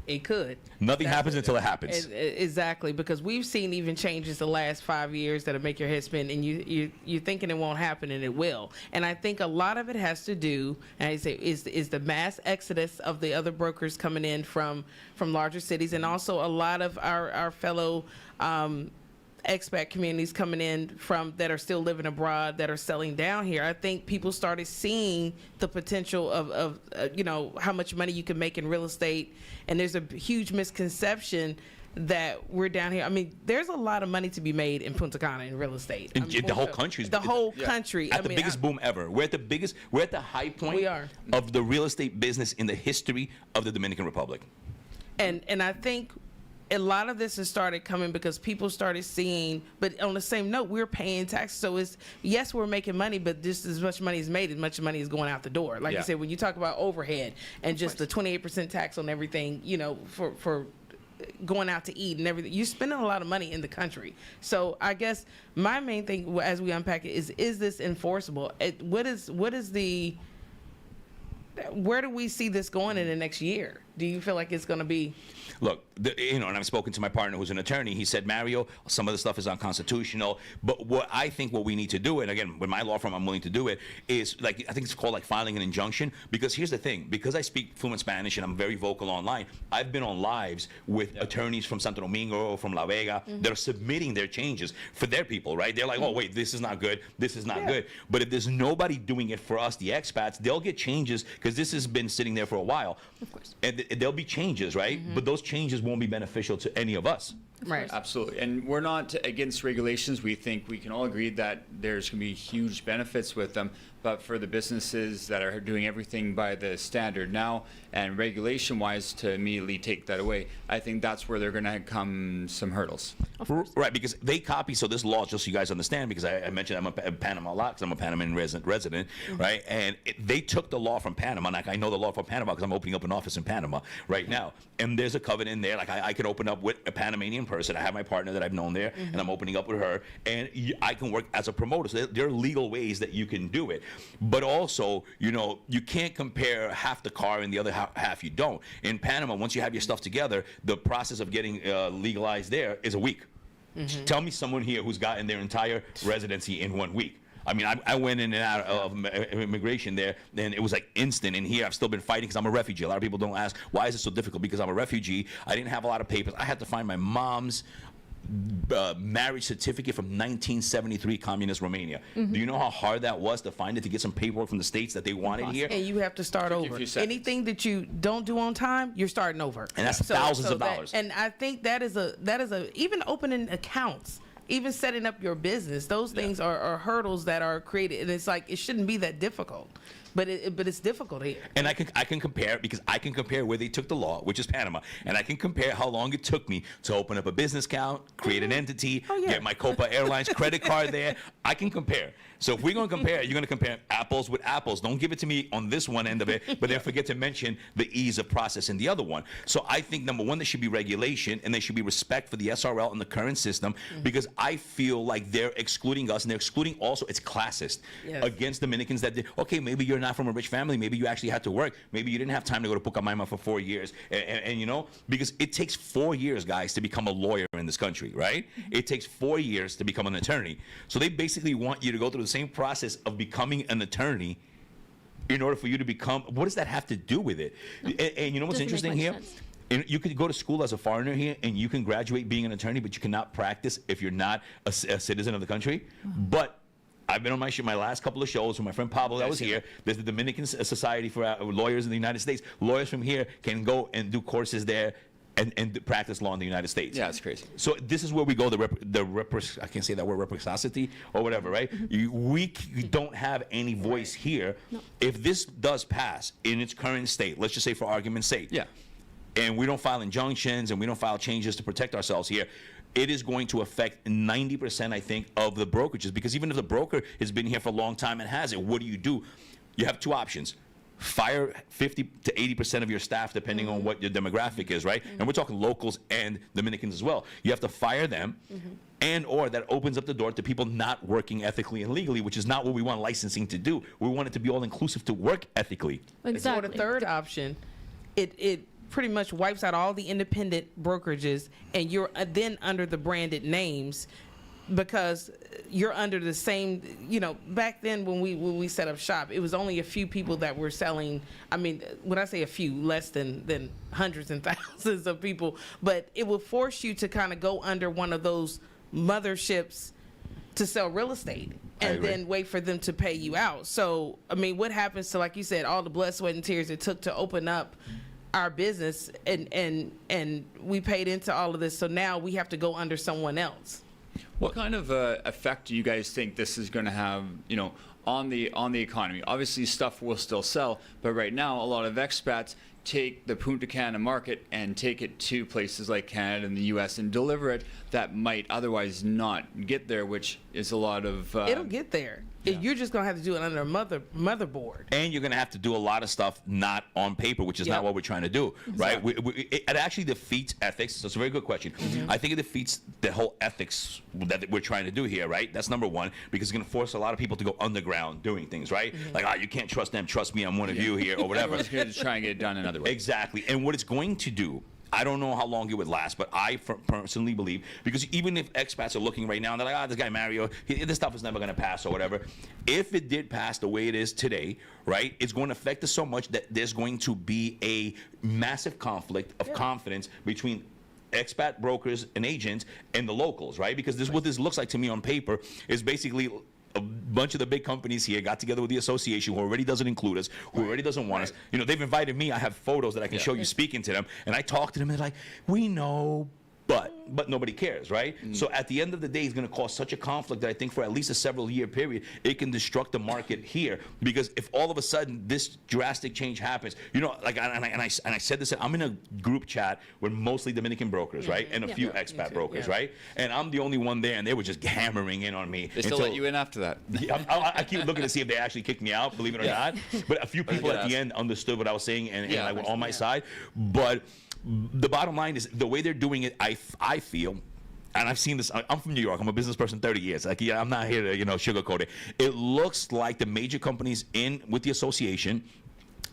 Speaker 6: It could.
Speaker 3: Nothing happens until it happens.
Speaker 6: Exactly, because we've seen even changes the last 5 years that'll make your head spin, and you're thinking it won't happen, and it will. And I think a lot of it has to do, and I say, is the mass exodus of the other brokers coming in from larger cities, and also a lot of our fellow expat communities coming in from that are still living abroad that are selling down here. I think people started seeing the potential of how much money you can make in real estate, and there's a huge misconception that we're down here. I mean, there's a lot of money to be made in Punta Cana in real estate.
Speaker 3: The whole country.
Speaker 6: The whole country.
Speaker 3: At the biggest boom ever. We're at the high point of the real estate business in the history of the Dominican Republic.
Speaker 6: And I think a lot of this has started coming because people started seeing, but on the same note, we're paying taxes. So it's, yes, we're making money, but just as much money is made, as much money is going out the door. Like you said, when you talk about overhead and just the 28% tax on everything, for going out to eat and everything, you're spending a lot of money in the country. So I guess my main thing as we unpack it is this enforceable? Where do we see this going in the next year? Do you feel like it's going to be?
Speaker 3: Look, and I've spoken to my partner who's an attorney. He said, Mario, some of the stuff is unconstitutional. But what I think what we need to do, and again, with my law firm, I'm willing to do it, is I think it's called filing an injunction. Because here's the thing, because I speak fluent Spanish and I'm very vocal online, I've been on lives with attorneys from Santo Domingo, from La Vega, that are submitting their changes for their people, right? They're like, oh, wait, this is not good. This is not good. But if there's nobody doing it for us, the expats, they'll get changes because this has been sitting there for a while.
Speaker 4: Of course.
Speaker 3: And there'll be changes, right? But those changes won't be beneficial to any of us.
Speaker 6: Right.
Speaker 5: Absolutely. And we're not against regulations. We think we can all agree that there's going to be huge benefits with them. But for the businesses that are doing everything by the standard now and regulation-wise to immediately take that away, I think that's where they're going to come some hurdles.
Speaker 3: Right, because they copy, so this law, just so you guys understand, because I mentioned I'm a Panama a lot because I'm a Panamanian resident, right? And they took the law from Panama. Like, I know the law from Panama because I'm opening up an office in Panama right now. And there's a covenant in there. Like, I can open up with a Panamanian person. I have my partner that I've known there, and I'm opening up with her. And I can work as a promoter. So there are legal ways that you can do it. But also, you know, you can't compare half the car and the other half you don't. In Panama, once you have your stuff together, the process of getting legalized there is a week. Tell me someone here who's gotten their entire residency in 1 week. I mean, I went in and out of immigration there, and it was like instant. And here, I've still been fighting because I'm a refugee. A lot of people don't ask, why is it so difficult? Because I'm a refugee. I didn't have a lot of papers. I had to find my mom's marriage certificate from 1973 communist Romania. Do you know how hard that was to find it, to get some paperwork from the states that they wanted here?
Speaker 6: And you have to start over. Anything that you don't do on time, you're starting over.
Speaker 3: And that's thousands of dollars.
Speaker 6: And I think that is a even opening accounts, even setting up your business, those things are hurdles that are created. And it's like, it shouldn't be that difficult. But it's difficult here.
Speaker 3: And I can compare, because I can compare where they took the law, which is Panama, and I can compare how long it took me to open up a business account, create an entity, get my Copa Airlines credit card there. I can compare. So if we're going to compare, you're going to compare apples with apples. Don't give it to me on this one end of it, but then forget to mention the ease of process in the other one. So I think, number one, there should be regulation, and there should be respect for the SRL and the current system, because I feel like they're excluding us, and they're excluding also, it's classist against Dominicans that did, okay, maybe you're not from a rich family, maybe you actually had to work, maybe you didn't have time to go to Pucamaima for 4 years, and you know, because it takes 4 years, guys, to become a lawyer in this country, right? It takes 4 years to become an attorney. So they basically want you to go through the same process of becoming an attorney in order for you to become, what does that have to do with it? And you know what's interesting here? And you could go to school as a foreigner here, and you can graduate being an attorney, but you cannot practice if you're not a citizen of the country. But I've been on my last couple of shows with my friend Pablo that was here. There's the Dominican Society for Lawyers in the United States. Lawyers from here can go and do courses there and practice law in the United States.
Speaker 5: Yeah, it's crazy.
Speaker 3: So this is where we go, I can't say that word, reciprocity or whatever, right? We don't have any voice here. If this does pass in its current state, let's just say for argument's sake, and we don't file injunctions and we don't file changes to protect ourselves here, it is going to affect 90%, I think, of the brokerages. Because even if the broker has been here for a long time and has it, what do? You have two options. Fire 50 to 80% of your staff, depending on what your demographic is, right? And we're talking locals and Dominicans as well. You have to fire them, and or that opens up the door to people not working ethically and legally, which is not what we want licensing to do. We want it to be all inclusive to work ethically.
Speaker 6: Exactly. So the third option, it pretty much wipes out all the independent brokerages, and you're then under the branded names, because you're under the same, you know, back then when we set up shop, it was only a few people that were selling. I mean, when I say a few, less than hundreds and thousands of people, but it will force you to kind of go under one of those motherships to sell real estate and then wait for them to pay you out. So, I mean, what happens to, like you said, all the blood, sweat, and tears it took to open up our business, and we paid into all of this, so now we have to go under someone else.
Speaker 5: What kind of effect do you guys think this is going to have, you know, on the economy? Obviously, stuff will still sell, but right now, a lot of expats take the Punta Cana market and take it to places like Canada and the U.S. and deliver it that might otherwise not get there, which is a lot of...
Speaker 6: It'll get there. Yeah. You're just going to have to do it under a motherboard.
Speaker 3: And you're going to have to do a lot of stuff not on paper, which is not what we're trying to do, right? It actually defeats ethics. So it's a very good question. I think it defeats the whole ethics that we're trying to do here, right? That's number one, because it's going to force a lot of people to go underground doing things, right? Like, you can't trust them. Trust me, I'm one of you here, or whatever.
Speaker 5: Everyone's here to try and get it done another way.
Speaker 3: Exactly. And what it's going to do, I don't know how long it would last, but I personally believe, because even if expats are looking right now and they're like, this guy Mario, this stuff is never going to pass or whatever. If it did pass the way it is today, right, it's going to affect us so much that there's going to be a massive conflict of confidence between expat brokers and agents and the locals, right? Because this what this looks like to me on paper is basically a bunch of the big companies here got together with the association who already doesn't include us, who already doesn't want us. You know, they've invited me. I have photos that I can show you speaking to them. And I talk to them and they're like, we know, but nobody cares, right? So at the end of the day, it's going to cause such a conflict that I think for at least a several-year period, it can destruct the market here. Because if all of a sudden this drastic change happens, you know, like, and I said this, I'm in a group chat with mostly Dominican brokers, right, and a few expat brokers, right, and I'm the only one there, and they were just hammering in on me.
Speaker 5: They still let you in after that.
Speaker 3: I keep looking to see if they actually kicked me out, believe it or not. But a few people at the end understood what I was saying and like were on my side. But the bottom line is the way they're doing it, I feel, and I've seen this. I'm from New York. I'm a business person 30 years. Like, I'm not here to, sugarcoat it. It looks like the major companies with the association,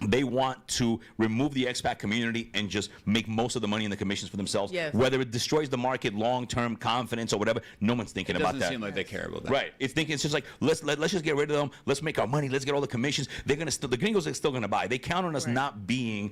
Speaker 3: they want to remove the expat community and just make most of the money in the commissions for themselves. Yes. Whether it destroys the market, long-term confidence or whatever, no one's thinking about that. It
Speaker 5: doesn't seem like they care about that.
Speaker 3: Right. It's just like, let's just get rid of them. Let's make our money. Let's get all the commissions. The gringos are still gonna buy. They count on us not being,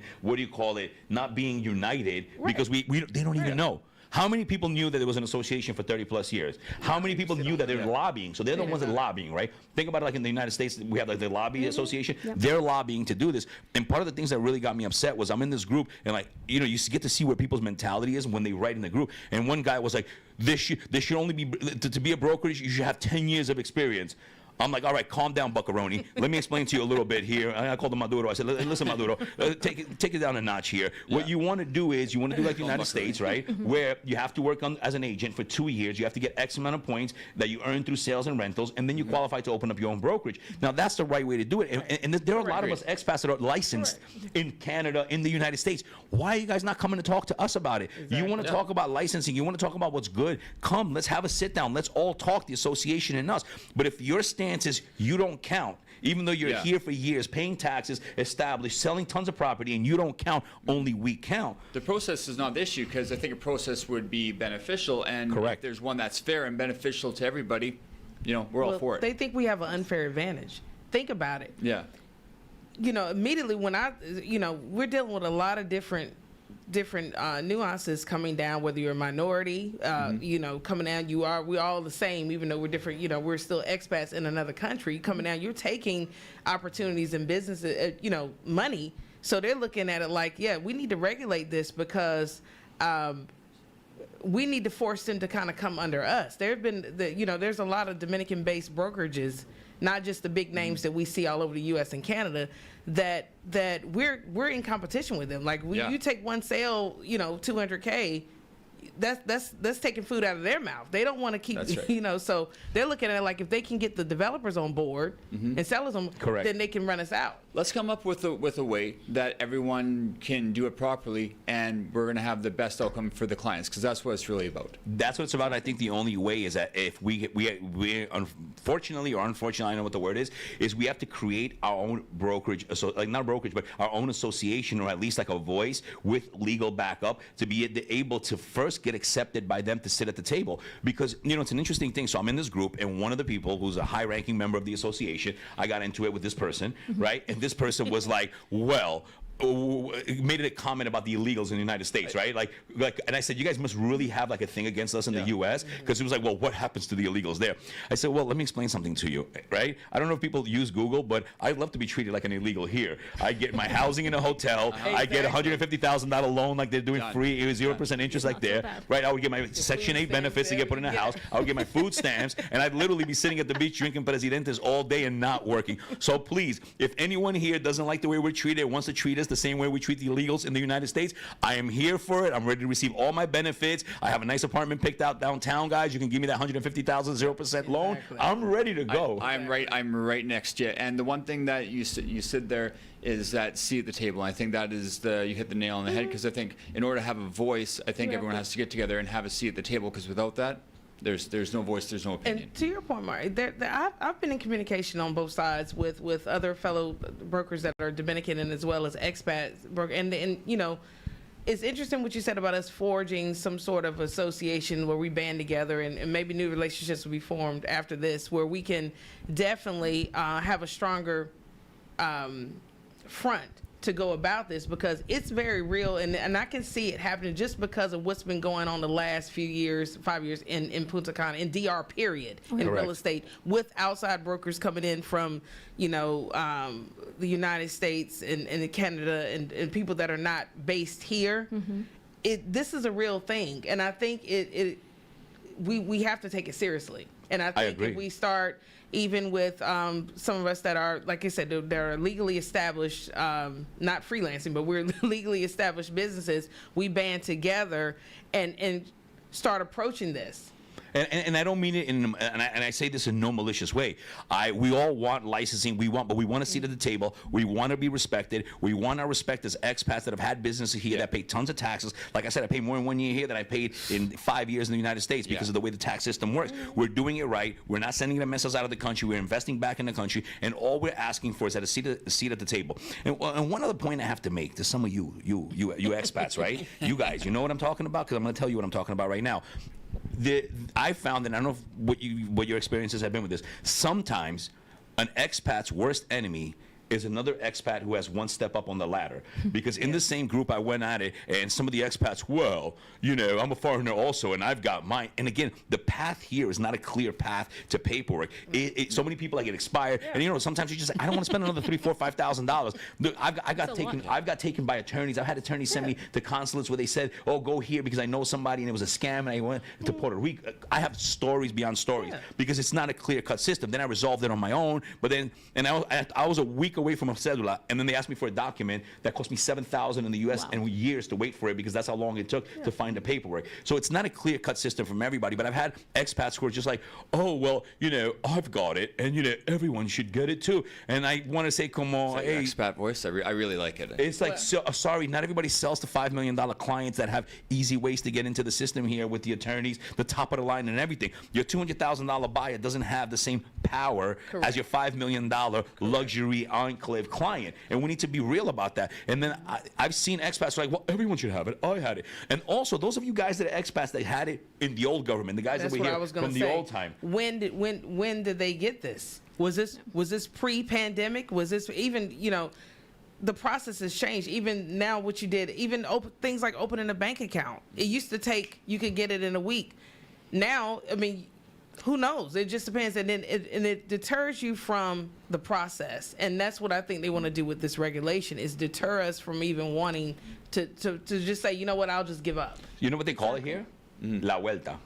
Speaker 3: not being united because they don't even know. How many people knew that there was an association for 30 plus years? How many people knew that they're lobbying? So they're the ones that are lobbying, right? Think about it, like in the United States, we have like the lobby association. They're lobbying to do this. And part of the things that really got me upset was I'm in this group and like, you get to see where people's mentality is when they write in the group. And one guy was like, there should only be, to be a brokerage, you should have 10 years of experience. I'm like, all right, calm down, Buccaroni. Let me explain to you a little bit here. I called him Maduro. I said, listen, Maduro, take it down a notch here. Yeah. What you want to do is you want to do like the United States, right, where you have to work as an agent for 2 years. You have to get X amount of points that you earn through sales and rentals, and then you qualify to open up your own brokerage. Now, that's the right way to do it. And there are a lot of us expats that are licensed in Canada, in the United States. Why are you guys not coming to talk to us about it? Exactly. You want to talk about licensing. You want to talk about what's good. Come, let's have a sit down. Let's all talk, the association and us. But if your stance is you don't count, even though you're here for years, paying taxes, established, selling tons of property, and you don't count, only we count.
Speaker 5: The process is not the issue because I think a process would be beneficial, and if there's one that's fair and beneficial to everybody, we're all for it.
Speaker 6: They think we have an unfair advantage. Think about it. Yeah. Immediately when we're dealing with a lot of different nuances coming down, whether you're a minority, coming down, we're all the same, even though we're different, we're still expats in another country. Coming down, you're taking opportunities in business, money. So they're looking at it like, we need to regulate this because we need to force them to kind of come under us. There's a lot of Dominican-based brokerages, not just the big names that we see all over the U.S. and Canada, that we're in competition with them. Like you take one sale, $200K, that's taking food out of their mouth. They don't want to keep, so they're looking at it like if they can get the developers on board and sellers on, then they can run us out.
Speaker 5: Let's come up with a way that everyone can do it properly, and we're going to have the best outcome for the clients, because that's what it's really about.
Speaker 3: That's what it's about. I think the only way is that if we unfortunately or unfortunately, I know what the word is we have to create our own brokerage, so like not a brokerage, but our own association, or at least like a voice with legal backup to be able to first get accepted by them to sit at the table. Because it's an interesting thing. So I'm in this group, and one of the people who's a high-ranking member of the association, I got into it with this person, right? And this person was like, well, made a comment about the illegals in the United States, right? Like, and I said, you guys must really have like a thing against us in the U.S. Because it was like, well, what happens to the illegals there? I said, well, let me explain something to you, right? I don't know if people use Google, but I'd love to be treated like an illegal here. I get my housing in a hotel. I get $150,000 loan like they're doing free. It was 0% interest like there, right? I would get my Section 8 benefits to get put in a house. I would get my food stamps, and I'd literally be sitting at the beach drinking Presidentes all day and not working. So please, if anyone here doesn't like the way we're treated, wants to treat us the same way we treat the illegals in the United States, I am here for it. I'm ready to receive all my benefits. I have a nice apartment picked out downtown, guys. You can give me that $150,000 0% loan. I'm ready to go.
Speaker 5: I'm right next to you. And the one thing that you said there is that seat at the table. And I think that is you hit the nail on the head, because I think in order to have a voice, I think everyone has to get together and have a seat at the table, because without that, there's no voice, there's no opinion.
Speaker 6: And to your point, Mario, I've been in communication on both sides with other fellow brokers that are Dominican and as well as expats. And it's interesting what you said about us forging some sort of association where we band together, and maybe new relationships will be formed after this, where we can definitely have a stronger front to go about this, because it's very real, and I can see it happening just because of what's been going on the last few years, 5 years in Punta Cana, in DR period, in real estate, with outside brokers coming in from the United States and Canada and people that are not based here. this is a real thing, and I think we have to take it seriously. And I think
Speaker 3: agree.
Speaker 6: if we start, even with some of us that are, like I said, they're legally established, not freelancing, but we're legally established businesses, we band together and start approaching this.
Speaker 3: And I don't mean it and I say this in no malicious way. We all want licensing. But we want a seat at the table. We want to be respected. We want our respect as expats that have had businesses here that pay tons of taxes. Like I said, I pay more in 1 year here than I paid in 5 years in the United States because of the way the tax system works. We're doing it right. We're not sending the missiles out of the country. We're investing back in the country, and all we're asking for is a seat at the table. And one other point I have to make to some of you expats, right? You guys, you know what I'm talking about, because I'm going to tell you what I'm talking about right now. I found, and I don't know what your experiences have been with this, sometimes an expat's worst enemy is another expat who has one step up on the ladder. Because in the same group I went at it, and some of the expats, well, I'm a foreigner also, and I've got mine. And again, the path here is not a clear path to paperwork. So many people get expired, and sometimes you just, I don't want to spend another $3,000, $4,000, $5,000. I got taken by attorneys. I've had attorneys send me to consulates where they said, oh, go here because I know somebody, and it was a scam, and I went to Puerto Rico. I have stories beyond stories because it's not a clear-cut system. Then I resolved it on my own, but then, and I was a week away from a cedula, and then they asked me for a document that cost me $7,000 in the U.S. and years to wait for it because that's how long it took to find the paperwork. So it's not a clear-cut system from everybody, but I've had expats who are just like, oh, well, I've got it, and everyone should get it too. And I want to say, come on,
Speaker 5: hey, expat voice. I really like it.
Speaker 3: It's like, sorry, not everybody sells to $5 million clients that have easy ways to get into the system here with the attorneys, the top of the line, and everything. Your $200,000 buyer doesn't have the same power as your $5 million luxury enclave client, and we need to be real about that. And then I've seen expats like, well, everyone should have it. I had it. And also, those of you guys that are expats that had it in the old government, the guys that were here from the old time.
Speaker 6: When did they get this? Was this pre-pandemic? Was this even, the process has changed. Even now, what you did, even things like opening a bank account. It used to take, you could get it in a week. Now, I mean, who knows? It just depends, and then it deters you from the process, and that's what I think they want to do with this regulation, is deter us from even wanting to just say, you know what, I'll just give up.
Speaker 3: You know what they call it here? La vuelta.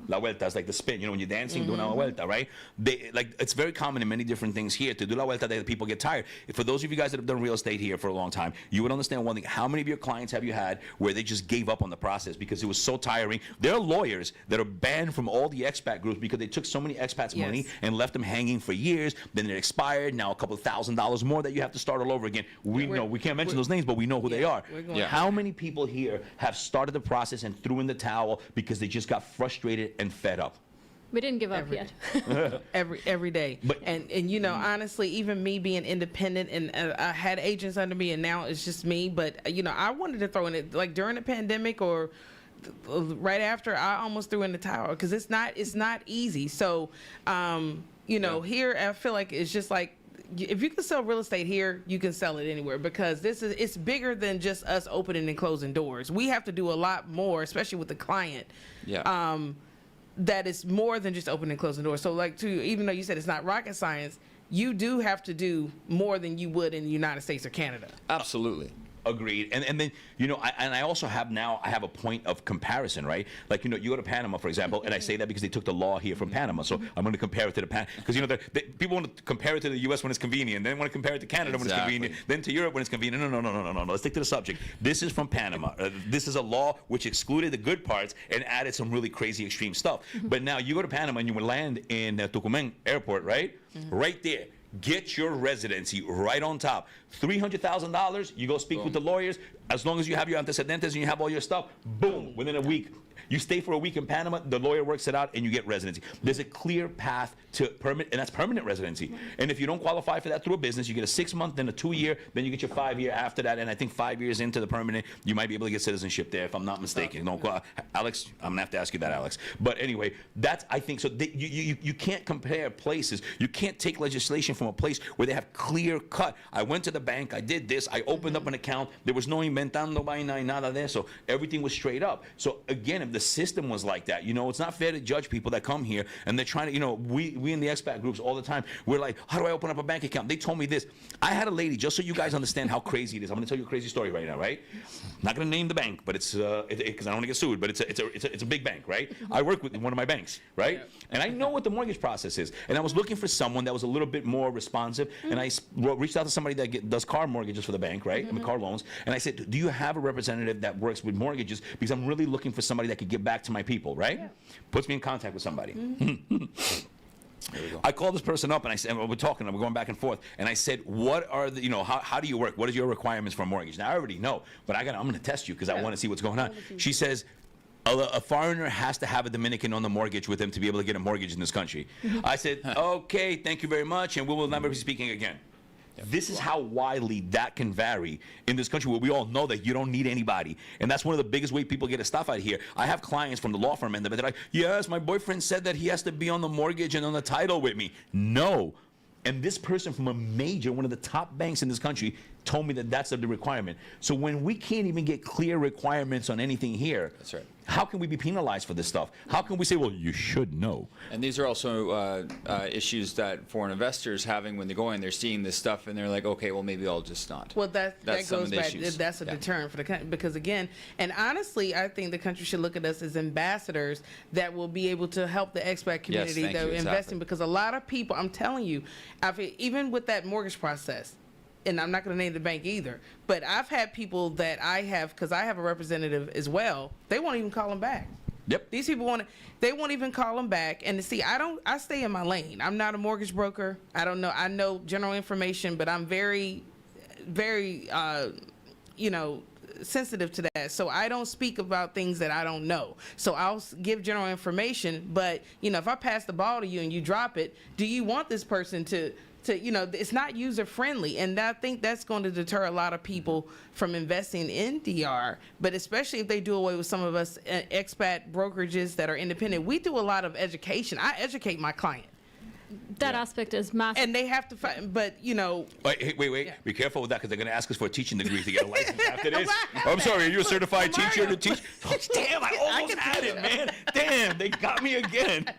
Speaker 3: La vuelta is like the spin. When you're dancing, doing la vuelta, right? It's very common in many different things here to do la vuelta that people get tired. For those of you guys that have done real estate here for a long time, you would understand one thing. How many of your clients have you had where they just gave up on the process because it was so tiring? There are lawyers that are banned from all the expat groups because they took so many expats' money and left them hanging for years. Then it expired. Now a couple of $1,000s more that you have to start all over again. We can't mention those names, but we know who they are. How many people here have started the process and threw in the towel because they just got frustrated and fed up?
Speaker 4: We didn't give up yet.
Speaker 6: every day. And honestly, even me being independent, and I had agents under me, and now it's just me. But I wanted to throw in it, like during the pandemic or right after, I almost threw in the towel because it's not easy. So here I feel like it's just like, if you can sell real estate here, you can sell it anywhere, because it's bigger than just us opening and closing doors. We have to do a lot more, especially with the client. That is more than just opening and closing doors. So even though you said it's not rocket science, you do have to do more than you would in the United States or Canada.
Speaker 5: Absolutely.
Speaker 3: Agreed. And then, I also have a point of comparison, right? Like, you go to Panama, for example, and I say that because they took the law here from Panama. So I'm going to compare it to because, people want to compare it to the U.S. when it's convenient, then want to compare it to Canada when it's convenient, then to Europe when it's convenient. No. Let's stick to the subject. This is from Panama. This is a law which excluded the good parts and added some really crazy extreme stuff. But now you go to Panama and you would land in Tucumán airport, right? Right there. Get your residency right on top. $300,000, you go speak with the lawyers. As long as you have your antecedentes and you have all your stuff, boom, within a week. You stay for a week in Panama, the lawyer works it out, and you get residency. There's a clear path to permanent, and that's permanent residency. And if you don't qualify for that through a business, you get a 6-month, then a 2-year, then you get your 5-year after that. And I think 5 years into the permanent, you might be able to get citizenship there, if I'm not mistaken. Alex, I'm gonna have to ask you that, Alex. But anyway, that's, I think, so you can't compare places. You can't take legislation from a place where they have clear cut. I went to the bank, I did this, I opened up an account, there was no inventando vaina y nada de eso. Everything was straight up. So again, if the the system was like that. You know, it's not fair to judge people that come here and they're trying to, you know, we in the expat groups all the time, we're like, how do I open up a bank account? They told me this. I had a lady, just so you guys understand how crazy it is. I'm going to tell you a crazy story right now, right? I'm not going to name the bank, but it's because I don't want to get sued, but it's a big bank, right? I work with one of my banks, right? And I know what the mortgage process is. And I was looking for someone that was a little bit more responsive. And I reached out to somebody that does car mortgages for the bank, right? I mean, car loans. And I said, do you have a representative that works with mortgages? Because I'm really looking for somebody that could give back to my people, right? Puts me in contact with somebody. I called this person up and I said, we're talking, and we're going back and forth. And I said, what are the, you know, how do you work? What is your requirements for a mortgage? Now, I already know, but I'm going to test you because I want to see what's going on. She says, a foreigner has to have a Dominican on the mortgage with him to be able to get a mortgage in this country. I said, okay, thank you very much, and we will never be speaking again. This is how widely that can vary in this country, where we all know that you don't need anybody. And that's one of the biggest ways people get stuff out here. I have clients from the law firm end of it. They're like, yes, my boyfriend said that he has to be on the mortgage and on the title with me. No. And this person from one of the top banks in this country, told me that that's the requirement. So when we can't even get clear requirements on anything here,
Speaker 5: that's right.
Speaker 3: How can we be penalized for this stuff? How can we say, well, you should know?
Speaker 5: And these are also issues that foreign investors having when they go in, they're seeing this stuff and they're like, okay, well, maybe I'll just not.
Speaker 6: Well, that goes back.
Speaker 5: Issues.
Speaker 6: That's a deterrent for the country because, again, and honestly, I think the country should look at us as ambassadors that will be able to help the expat community that are investing. Because a lot of people, I'm telling you, even with that mortgage process, and I'm not going to name the bank either, but I've had people that I have, because I have a representative as well, they won't even call them back.
Speaker 3: Yep.
Speaker 6: These people they won't even call them back. And to see, I stay in my lane. I'm not a mortgage broker. I don't know. I know general information, but I'm very, very, sensitive to that. So I don't speak about things that I don't know. So I'll give general information, but, if I pass the ball to you and you drop it, do you want this person to it's not user friendly, and I think that's going to deter a lot of people from investing in DR. But especially if they do away with some of us expat brokerages that are independent, we do a lot of education. I educate my client.
Speaker 4: That aspect is massive.
Speaker 6: And they have to find, but
Speaker 3: Wait. Yeah. Be careful with that, because they're going to ask us for a teaching degree to get a license after this. I'm sorry, are you a certified teacher to teach? Oh, damn, I almost had it, man. Damn, they got me again.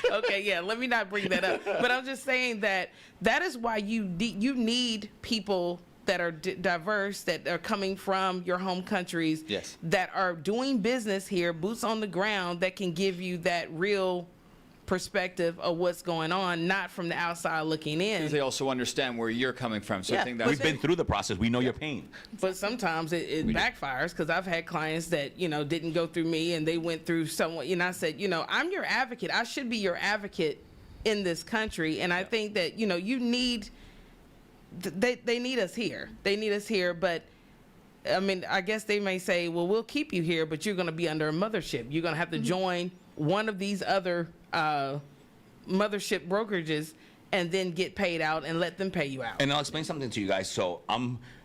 Speaker 6: Okay, yeah, let me not bring that up. But I'm just saying that is why you need people that are diverse, that are coming from your home countries,
Speaker 5: yes,
Speaker 6: that are doing business here, boots on the ground, that can give you that real perspective of what's going on, not from the outside looking in.
Speaker 5: Because they also understand where you're coming from. So I think
Speaker 3: we've been through the process. We know your pain.
Speaker 6: But sometimes it backfires, because I've had clients that didn't go through me and they went through someone. I said, I'm your advocate. I should be your advocate in this country, and I think that you need. They need us here. They need us here, but. I mean, I guess they may say, well, we'll keep you here, but you're going to be under a mothership. You're going to have to join one of these other mothership brokerages and then get paid out and let them pay you out.
Speaker 3: And I'll explain something to you guys. So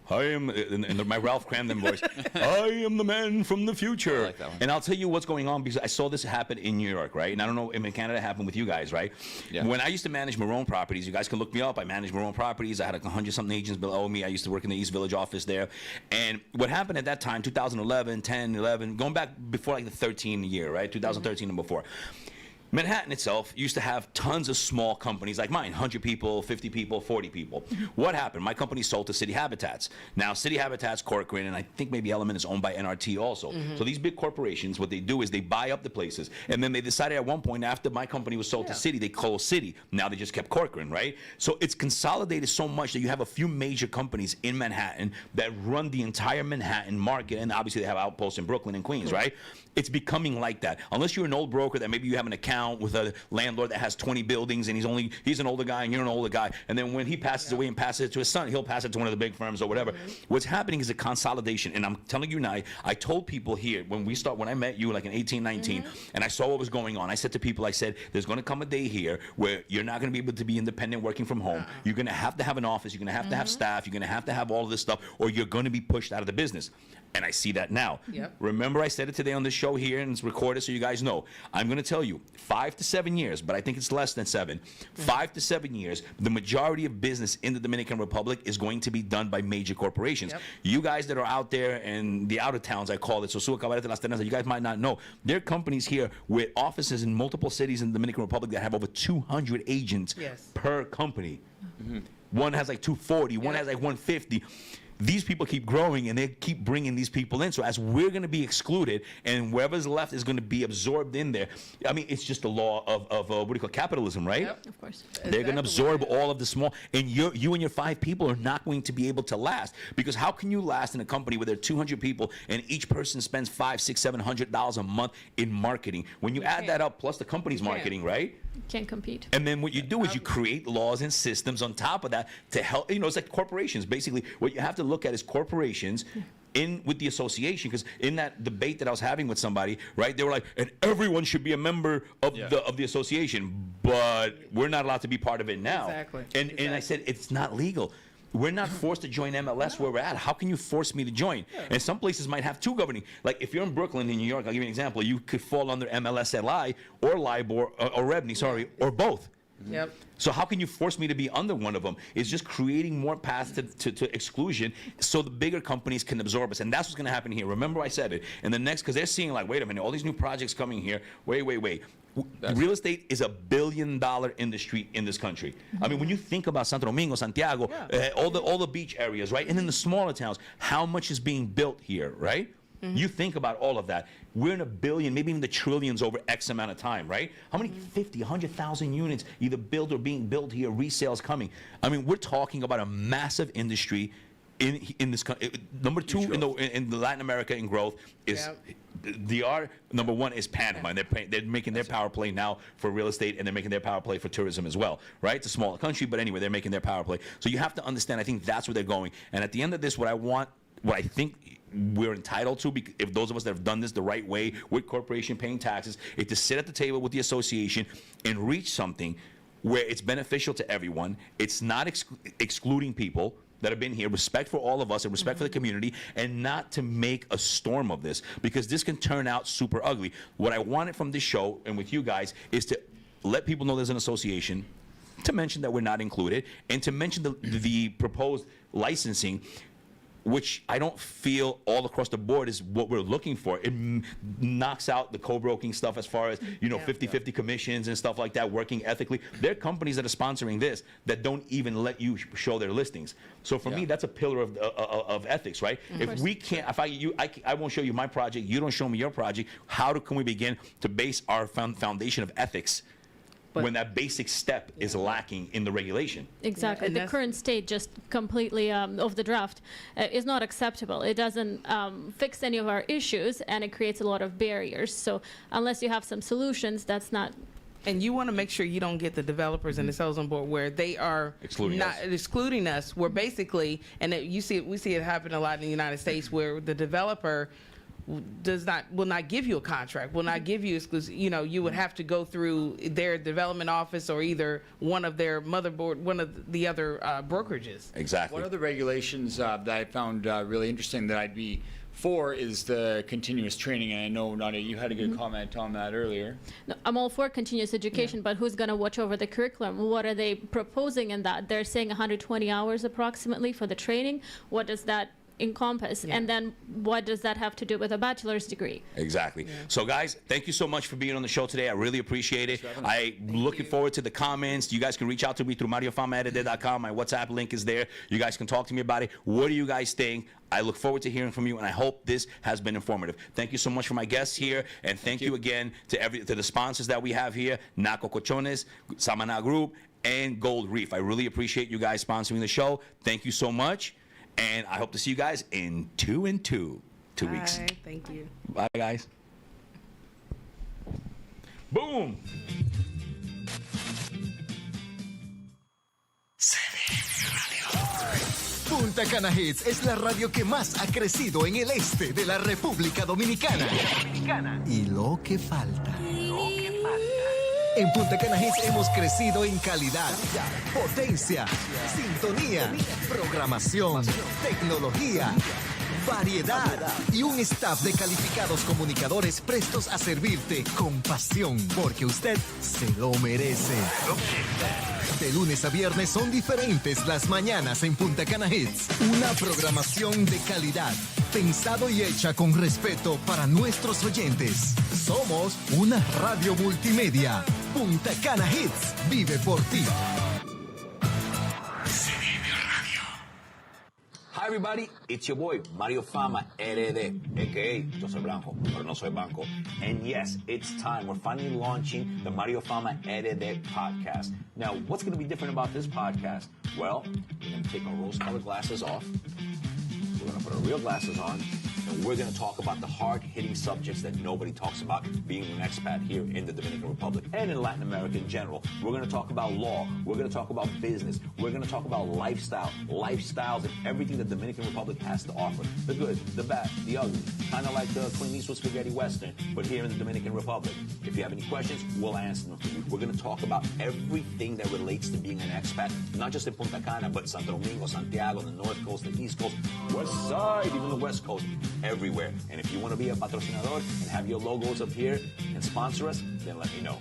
Speaker 3: I am, in my Ralph Cramden voice, I am the man from the future.
Speaker 5: I like that one.
Speaker 3: And I'll tell you what's going on, because I saw this happen in New York, right? And I don't know if in Canada it happened with you guys, right?
Speaker 5: Yeah.
Speaker 3: When I used to manage Marone Properties, you guys can look me up. I managed Marone Properties. I had like 100-something agents below me. I used to work in the East Village office there. And what happened at that time, 2011, 10, 11, going back before like the 13 year, right? 2013 and before. Manhattan itself used to have tons of small companies like mine, 100 people, 50 people, 40 people. What happened? My company sold to City Habitats. Now, City Habitats, Corcoran, and I think maybe Element is owned by NRT also. So these big corporations, what they do is they buy up the places, and then they decided at one point, after my company was sold to City, they closed City. Now they just kept Corcoran, right? So it's consolidated so much that you have a few major companies in Manhattan that run the entire Manhattan market, and obviously they have outposts in Brooklyn and Queens, right? It's becoming like that. Unless you're an old broker that maybe you have an account with a landlord that has 20 buildings, and he's an older guy and you're an older guy, and then when he passes away and passes it to his son, he'll pass it to one of the big firms or whatever. What's happening is a consolidation, and I'm telling you now, I told people here when I met you like in 18, 19, and I saw what was going on, I said to people, I said, there's going to come a day here where you're not going to be able to be independent working from home. You're going to have an office, you're going to have staff, you're going to have all of this stuff, or you're going to be pushed out of the business. And I see that now. Remember, I said it today on this show here, and it's recorded so you guys know. I'm going to tell you, 5 to 7 years, but I think it's less than 7. 5 to 7 years, the majority of business in the Dominican Republic is going to be done by major corporations. You guys that are out there in the outer towns, I call it, Sosúa, Cabarete, Las Ternas, you guys might not know, there are companies here with offices in multiple cities in the Dominican Republic that have over 200 agents per company. One has like 240, one has like 150. These people keep growing and they keep bringing these people in. So as we're going to be excluded and whoever's left is going to be absorbed in there, I mean, it's just the law of what do you call capitalism, right?
Speaker 4: Of course.
Speaker 3: They're going to absorb all of the small, and you and your 5 people are not going to be able to last, because how can you last in a company where there are 200 people and each person spends $500, $600, $700 a month in marketing? When you add that up plus the company's marketing, right?
Speaker 4: Can't compete.
Speaker 3: And then what you do is you create laws and systems on top of that to help. You know, it's like corporations. Basically, what you have to look at is corporations in with the association, because in that debate that I was having with somebody, right, they were like, and everyone should be a member of the association, but we're not allowed to be part of it now. And I said, it's not legal. We're not forced to join MLS where we're at. How can you force me to join? And some places might have 2 governing. Like if you're in Brooklyn, in New York, I'll give you an example. You could fall under MLSLI or LIBOR or REBNY, sorry, or both. So how can you force me to be under one of them? It's just creating more paths to exclusion so the bigger companies can absorb us. And that's what's going to happen here. Remember I said it. And the next, because they're seeing like, wait a minute, all these new projects coming here. Wait. Real estate is $1 billion industry in this country. I mean, when you think about Santo Domingo, Santiago, all the beach areas, right? And then the smaller towns, how much is being built here, right? You think about all of that. We're in $1 billion, maybe even the trillions over X amount of time, right? How many 50, 100,000 units either built or being built here, resales coming? I mean, we're talking about a massive industry in this country. Number 2 in the Latin America in growth is DR. Number 1 is Panama. And they're making their power play now for real estate, and they're making their power play for tourism as well, right? It's a smaller country, but anyway, they're making their power play. So you have to understand, I think that's where they're going. And at the end of this, what I think we're entitled to, if those of us that have done this the right way with corporation paying taxes, is to sit at the table with the association and reach something where it's beneficial to everyone. It's not excluding people that have been here, respect for all of us and respect for the community, and not to make a storm of this, because this can turn out super ugly. What I wanted from this show and with you guys is to let people know there's an association, to mention that we're not included, and to mention the proposed licensing, which I don't feel all across the board is what we're looking for. It knocks out the co-broking stuff as far as, 50-50 commissions and stuff like that, working ethically. There are companies that are sponsoring this that don't even let you show their listings. So for me, that's a pillar of ethics, right? If we can't, I won't show you my project, you don't show me your project, can we begin to base our foundation of ethics when that basic step is lacking in the regulation?
Speaker 4: Exactly. The current state, just completely of the draft, is not acceptable. It doesn't fix any of our issues, and it creates a lot of barriers. So unless you have some solutions, that's not.
Speaker 6: And you want to make sure you don't get the developers and the sellers on board where they are excluding us. Where basically, and we see it happen a lot in the United States, where the developer will not give you a contract, will not give you exclusive. You would have to go through their development office or either one of their motherboard, one of the other brokerages.
Speaker 3: Exactly.
Speaker 5: One of the regulations that I found really interesting that I'd be for is the continuous training, and I know, Nadia, you had a good comment on that earlier.
Speaker 4: No, I'm all for continuous education, but who's going to watch over the curriculum? What are they proposing in that? They're saying 120 hours approximately for the training. What does that encompass? And then what does that have to do with a bachelor's degree?
Speaker 3: Exactly. So guys, thank you so much for being on the show today. I really appreciate it. I'm looking forward to the comments. You guys can reach out to me through MarioFamaRD.com. My WhatsApp link is there. You guys can talk to me about it. What do you guys think? I look forward to hearing from you, and I hope this has been informative. Thank you so much for my guests here, and thank you again to the sponsors that we have here, Naco Cochones, Samana Group, and Gold Reef. I really appreciate you guys sponsoring the show. Thank you so much. And I hope to see you guys in 2 weeks.
Speaker 6: Thank you.
Speaker 3: Bye, guys. Boom.
Speaker 1: Punta Cana Hits es la radio que más ha crecido en el este de la República Dominicana. Y lo que falta. En Punta Cana Hits hemos crecido en calidad, potencia, sintonía, programación, tecnología variedad y un staff de calificados comunicadores prestos a servirte con pasión, porque usted se lo merece. De lunes a viernes son diferentes las mañanas en Punta Cana Hits. Una programación de calidad, pensado y hecha con respeto para nuestros oyentes. Somos una radio multimedia. Punta Cana Hits vive por ti.
Speaker 3: Hi everybody, it's your boy Mario Fama RD, aka yo soy blanco, pero no soy banco. And yes, it's time. We're finally launching the Mario Fama RD podcast. Now, what's going to be different about this podcast? Well, we're going to take our rose-colored glasses off. We're going to put our real glasses on. And we're going to talk about the hard-hitting subjects that nobody talks about being an expat here in the Dominican Republic and in Latin America in general. We're going to talk about law. We're going to talk about business. We're going to talk about lifestyles, and everything the Dominican Republic has to offer. The good, the bad, the ugly. Kind of like the Clint Eastwood Spaghetti Western, but here in the Dominican Republic. If you have any questions, we'll answer them for you. We're going to talk about everything that relates to being an expat, not just in Punta Cana, but Santo Domingo, Santiago, the North Coast, the East Coast, West Side, even the West Coast. Everywhere. And if you want to be a patrocinador and have your logos up here and sponsor us, then let me know.